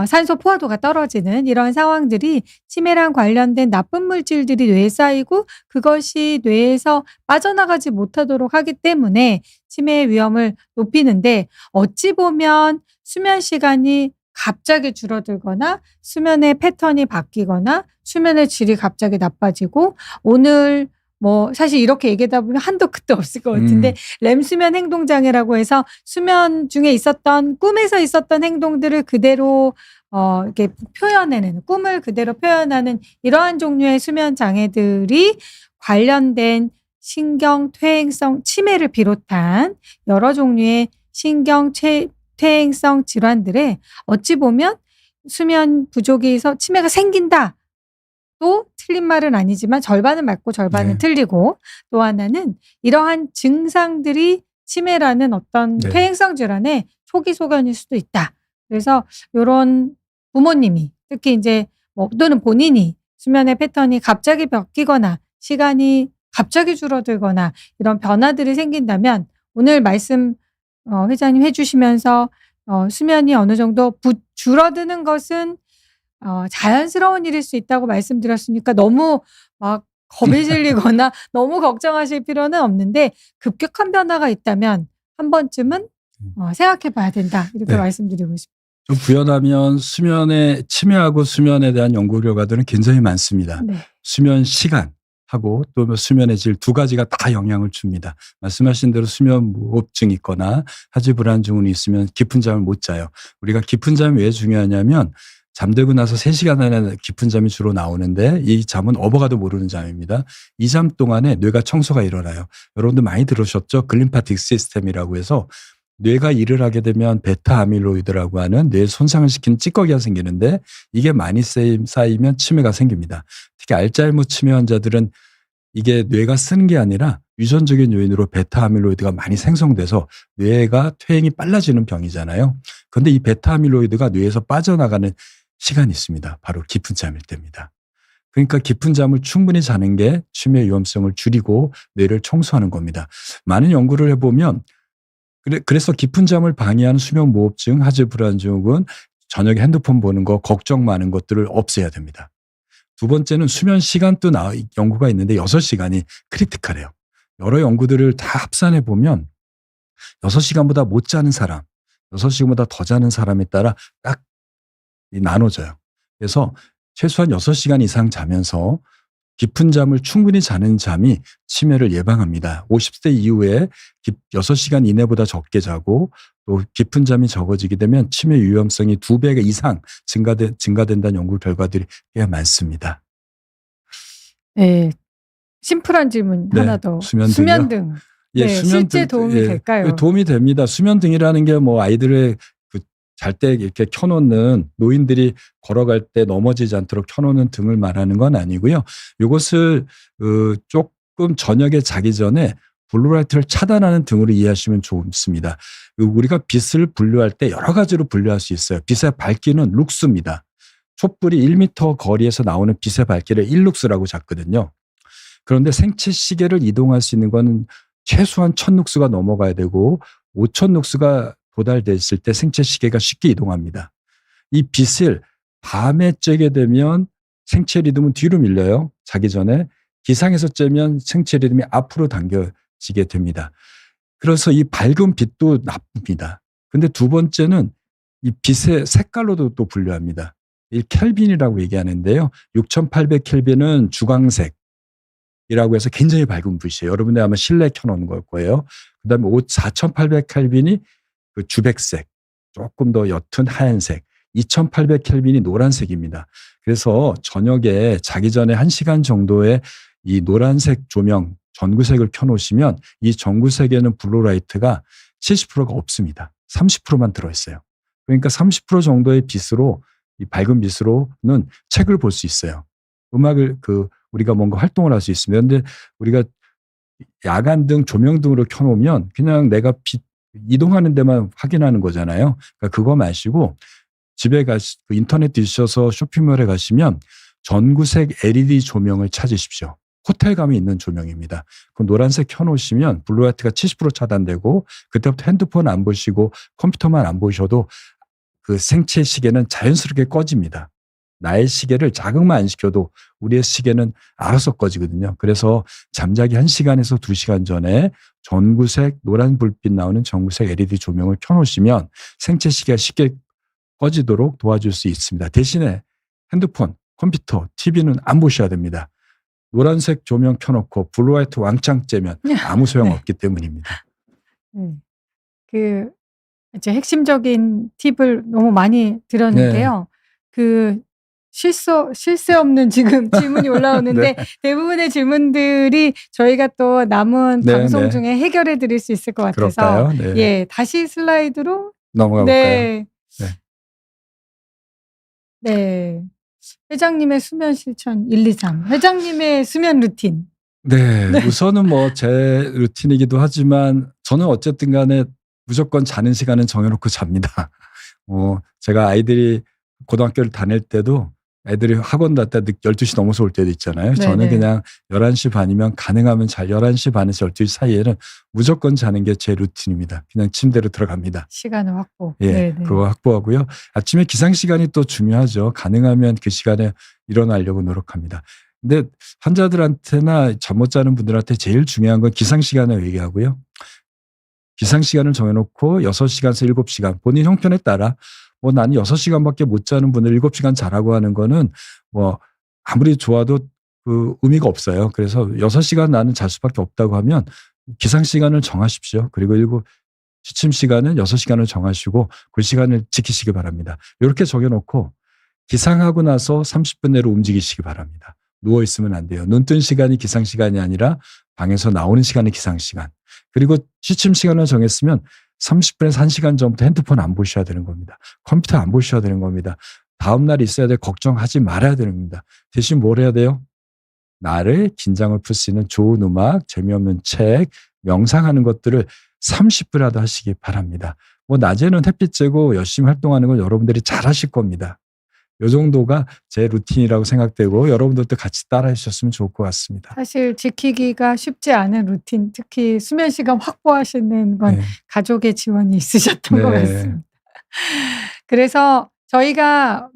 A: 산소 포화도가 떨어지는 이런 상황들이 치매랑 관련된 나쁜 물질들이 뇌에 쌓이고 그것이 뇌에서 빠져나가지 못하도록 하기 때문에 치매의 위험을 높이는데 어찌 보면 수면 시간이 갑자기 줄어들거나 수면의 패턴이 바뀌거나 수면의 질이 갑자기 나빠지고 오늘 뭐 사실 이렇게 얘기하다 보면 한도 끝도 없을 것 같은데 렘 수면 행동장애라고 해서 수면 중에 있었던 꿈에서 있었던 행동들을 그대로 이렇게 표현해내는 꿈을 그대로 표현하는 이러한 종류의 수면 장애들이 관련된 신경 퇴행성 치매를 비롯한 여러 종류의 신경 퇴행성 질환들에 어찌 보면 수면 부족에서 치매가 생긴다. 또 틀린 말은 아니지만 절반은 맞고 절반은 틀리고 또 하나는 이러한 증상들이 치매라는 어떤 퇴행성 질환의 초기 소견일 수도 있다. 그래서 이런 부모님이 특히 이제 또는 본인이 수면의 패턴이 갑자기 바뀌거나 시간이 갑자기 줄어들거나 이런 변화들이 생긴다면 오늘 말씀 회장님 해주시면서 수면이 어느 정도 줄어드는 것은 자연스러운 일일 수 있다고 말씀드렸으니까 너무 막 겁에 질리거나 너무 걱정하실 필요는 없는데 급격한 변화가 있다면 한 번쯤은 생각해 봐야 된다. 이렇게 말씀드리고 싶습니다.
B: 좀 부연하면 치매하고 수면에 대한 연구 결과들은 굉장히 많습니다. 수면 시간하고 또 수면의 질 두 가지가 다 영향을 줍니다. 말씀하신 대로 수면 무호흡증이 있거나 하지 불안 증후군이 있으면 깊은 잠을 못 자요. 우리가 깊은 잠이 왜 중요하냐면 잠들고 나서 3시간 안에 깊은 잠이 주로 나오는데 이 잠은 업어가도 모르는 잠입니다. 이 잠 동안에 뇌가 청소가 일어나요. 여러분들 많이 들으셨죠? 글림파틱 시스템이라고 해서 뇌가 일을 하게 되면 베타 아밀로이드라고 하는 뇌에 손상을 시키는 찌꺼기가 생기는데 이게 많이 쌓이면 치매가 생깁니다. 특히 알츠하이머 치매 환자들은 이게 뇌가 쓰는 게 아니라 유전적인 요인으로 베타 아밀로이드가 많이 생성돼서 뇌가 퇴행이 빨라지는 병이잖아요. 그런데 이 베타 아밀로이드가 뇌에서 빠져나가는 시간이 있습니다. 바로 깊은 잠일 때입니다. 그러니까 깊은 잠을 충분히 자는 게 치매 위험성을 줄이고 뇌를 청소하는 겁니다. 많은 연구를 해보면 그래서 깊은 잠을 방해하는 수면 무호흡증, 하지 불안 증후군, 저녁에 핸드폰 보는 거, 걱정 많은 것들을 없애야 됩니다. 두 번째는 수면 시간도 연구가 있는데 6시간이 크리티컬해요. 여러 연구들을 다 합산해 보면 6시간보다 못 자는 사람, 6시간보다 더 자는 사람에 따라 딱 나눠져요. 그래서 최소한 6시간 이상 자면서 깊은 잠을 충분히 자는 잠이 치매를 예방합니다. 50세 이후에 6시간 이내보다 적게 자고 또 깊은 잠이 적어지게 되면 치매 위험성이 2배 이상 증가된다는 연구 결과들이 꽤 많습니다.
A: 네. 심플한 질문 하나 더. 수면등.
B: 예,
A: 네, 실제 도움이 될까요?
B: 도움이 됩니다. 수면등이라는 게 뭐 아이들의 잘 때 이렇게 켜놓는 노인들이 걸어갈 때 넘어지지 않도록 켜놓는 등을 말하는 건 아니고요. 이것을 조금 저녁에 자기 전에 블루라이트를 차단하는 등으로 이해하시면 좋습니다. 우리가 빛을 분류할 때 여러 가지로 분류할 수 있어요. 빛의 밝기는 룩스입니다. 촛불이 1m 거리에서 나오는 빛의 밝기를 1룩스라고 잡거든요. 그런데 생체 시계를 이동할 수 있는 건 최소한 1000룩스가 넘어가야 되고 5000룩스가 도달됐을 때 생체 시계가 쉽게 이동합니다. 이 빛을 밤에 쬐게 되면 생체 리듬은 뒤로 밀려요. 자기 전에. 기상에서 쬐면 생체 리듬이 앞으로 당겨지게 됩니다. 그래서 이 밝은 빛도 나쁩니다. 근데 두 번째는 이 빛의 색깔로도 또 분류합니다. 이 켈빈이라고 얘기하는데요. 6800 켈빈은 주광색. 이라고 해서 굉장히 밝은 빛이에요. 여러분들 아마 실내 켜놓은 걸 거예요. 그 다음에 4800 켈빈이 그 주백색, 조금 더 옅은 하얀색, 2800 켈빈이 노란색입니다. 그래서 저녁에 자기 전에 1시간 정도의 이 노란색 조명, 전구색을 켜놓으시면 이 전구색에는 블루라이트가 70%가 없습니다. 30%만 들어있어요. 그러니까 30% 정도의 빛으로, 이 밝은 빛으로는 책을 볼 수 있어요. 음악을 우리가 뭔가 활동을 할 수 있습니다. 그런데 우리가 야간 등 조명 등으로 켜놓으면 그냥 내가 빛 이동하는 데만 확인하는 거잖아요. 그러니까 그거 마시고 집에 인터넷 뒤셔서 쇼핑몰에 가시면 전구색 LED 조명을 찾으십시오. 호텔 가면 있는 조명입니다. 그 노란색 켜놓으시면 블루라이트가 70% 차단되고 그때부터 핸드폰 안 보시고 컴퓨터만 안 보셔도 그 생체 시계는 자연스럽게 꺼집니다. 나의 시계를 자극만 안 시켜도 우리의 시계는 알아서 꺼지거든요. 그래서 잠자기 1시간에서 2시간 전에 전구색 노란 불빛 나오는 전구색 LED 조명을 켜놓으시면 생체 시계가 쉽게 꺼지도록 도와줄 수 있습니다. 대신에 핸드폰, 컴퓨터, TV는 안 보셔야 됩니다. 노란색 조명 켜놓고 블루라이트 왕창 쬐면 아무 소용없기 때문입니다.
A: 이제 핵심적인 팁을 너무 많이 들었는데요. 쉴 새 없는 지금 질문이 올라오는데
B: 네.
A: 대부분의 질문들이 저희가 또 남은 방송 중에 해결해 드릴 수 있을 것 같아서
B: 그럴까요?
A: 예, 다시 슬라이드로
B: 넘어가 볼까요?
A: 네. 회장님의 수면 실천 1, 2, 3. 회장님의 수면 루틴.
B: 네. 우선은 뭐 제 루틴이기도 하지만 저는 어쨌든 간에 무조건 자는 시간은 정해놓고 잡니다. 제가 아이들이 고등학교를 다닐 때도 애들이 학원 갈 때 12시 넘어서 올 때도 있잖아요. 저는 그냥 11시 반이면 가능하면 11시 반에서 12시 사이에는 무조건 자는 게 제 루틴입니다. 그냥 침대로 들어갑니다.
A: 시간을 확보.
B: 예, 그거 확보하고요. 아침에 기상 시간이 또 중요하죠. 가능하면 그 시간에 일어나려고 노력합니다. 근데 환자들한테나 잠 못 자는 분들한테 제일 중요한 건 기상 시간을 얘기하고요. 기상 시간을 정해놓고 6시간에서 7시간 본인 형편에 따라 나는 6시간밖에 못 자는 분들 7시간 자라고 하는 거는 아무리 좋아도 의미가 없어요. 그래서 6시간 나는 잘 수밖에 없다고 하면 기상 시간을 정하십시오. 그리고 취침 시간은 6시간을 정하시고 그 시간을 지키시기 바랍니다. 이렇게 정해놓고 기상하고 나서 30분 내로 움직이시기 바랍니다. 누워있으면 안 돼요. 눈 뜬 시간이 기상 시간이 아니라 방에서 나오는 시간이 기상 시간. 그리고 취침 시간을 정했으면 30분에서 1시간 전부터 핸드폰 안 보셔야 되는 겁니다. 컴퓨터 안 보셔야 되는 겁니다. 다음날 있어야 될 걱정하지 말아야 되는 겁니다. 대신 뭘 해야 돼요? 나를 긴장을 풀 수 있는 좋은 음악, 재미없는 책, 명상하는 것들을 30분이라도 하시기 바랍니다. 낮에는 햇빛 쬐고 열심히 활동하는 건 여러분들이 잘 하실 겁니다. 이 정도가 제 루틴이라고 생각되고 여러분들도 같이 따라해 주셨으면 좋을 것 같습니다.
A: 사실 지키기가 쉽지 않은 루틴, 특히 수면 시간 확보하시는 건 가족의 지원이 있으셨던 것 같습니다. 그래서 저희가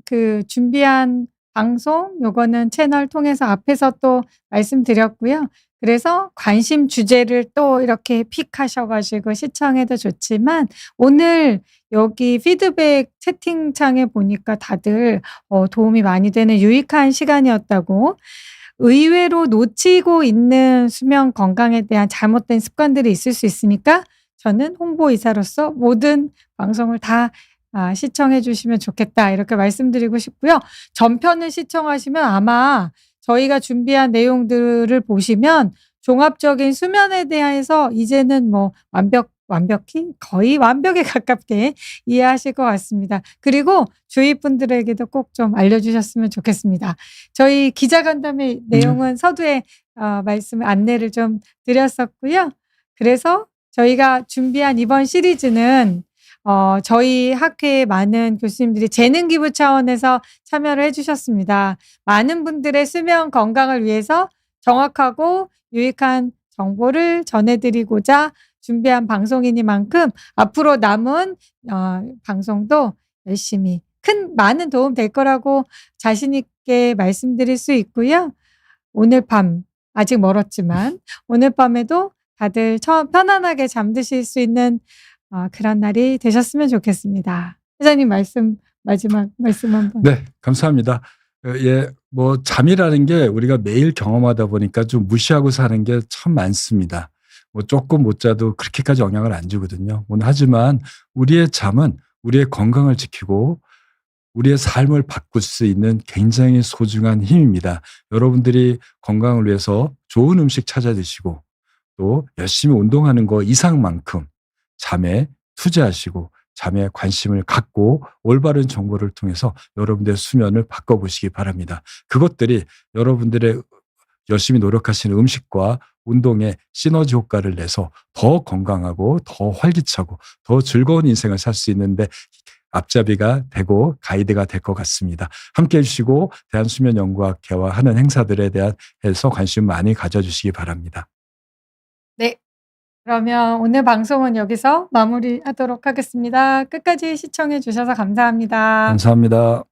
A: 준비한 방송 요거는 채널 통해서 앞에서 또 말씀드렸고요. 그래서 관심 주제를 또 이렇게 픽하셔가지고 시청해도 좋지만 오늘 여기 피드백 채팅창에 보니까 다들 도움이 많이 되는 유익한 시간이었다고 의외로 놓치고 있는 수면 건강에 대한 잘못된 습관들이 있을 수 있으니까 저는 홍보이사로서 모든 방송을 다 시청해 주시면 좋겠다 이렇게 말씀드리고 싶고요. 전편을 시청하시면 아마 저희가 준비한 내용들을 보시면 종합적인 수면에 대해서 이제는 뭐 완벽히 거의 완벽에 가깝게 이해하실 것 같습니다. 그리고 주위 분들에게도 꼭 좀 알려주셨으면 좋겠습니다. 저희 기자간담회 내용은 서두에 말씀 안내를 좀 드렸었고요. 그래서 저희가 준비한 이번 시리즈는 저희 학회에 많은 교수님들이 재능 기부 차원에서 참여를 해주셨습니다. 많은 분들의 수면 건강을 위해서 정확하고 유익한 정보를 전해드리고자 준비한 방송이니만큼 앞으로 남은 방송도 열심히 많은 도움 될 거라고 자신 있게 말씀드릴 수 있고요. 오늘 밤 아직 멀었지만 오늘 밤에도 다들 편안하게 잠드실 수 있는 그런 날이 되셨으면 좋겠습니다. 회장님 마지막 말씀 한번.
B: 네, 감사합니다. 예, 뭐 잠이라는 게 우리가 매일 경험하다 보니까 좀 무시하고 사는 게 참 많습니다. 뭐 조금 못 자도 그렇게까지 영향을 안 주거든요. 하지만 우리의 잠은 우리의 건강을 지키고 우리의 삶을 바꿀 수 있는 굉장히 소중한 힘입니다. 여러분들이 건강을 위해서 좋은 음식 찾아 드시고 또 열심히 운동하는 거 이상만큼 잠에 투자하시고 잠에 관심을 갖고 올바른 정보를 통해서 여러분들의 수면을 바꿔보시기 바랍니다. 그것들이 여러분들의 열심히 노력하시는 음식과 운동에 시너지 효과를 내서 더 건강하고 더 활기차고 더 즐거운 인생을 살 수 있는데 앞잡이가 되고 가이드가 될 것 같습니다. 함께해 주시고 대한수면연구학회와 하는 행사들에 대해서 관심 많이 가져주시기 바랍니다.
A: 네. 그러면 오늘 방송은 여기서 마무리하도록 하겠습니다. 끝까지 시청해 주셔서 감사합니다.
B: 감사합니다.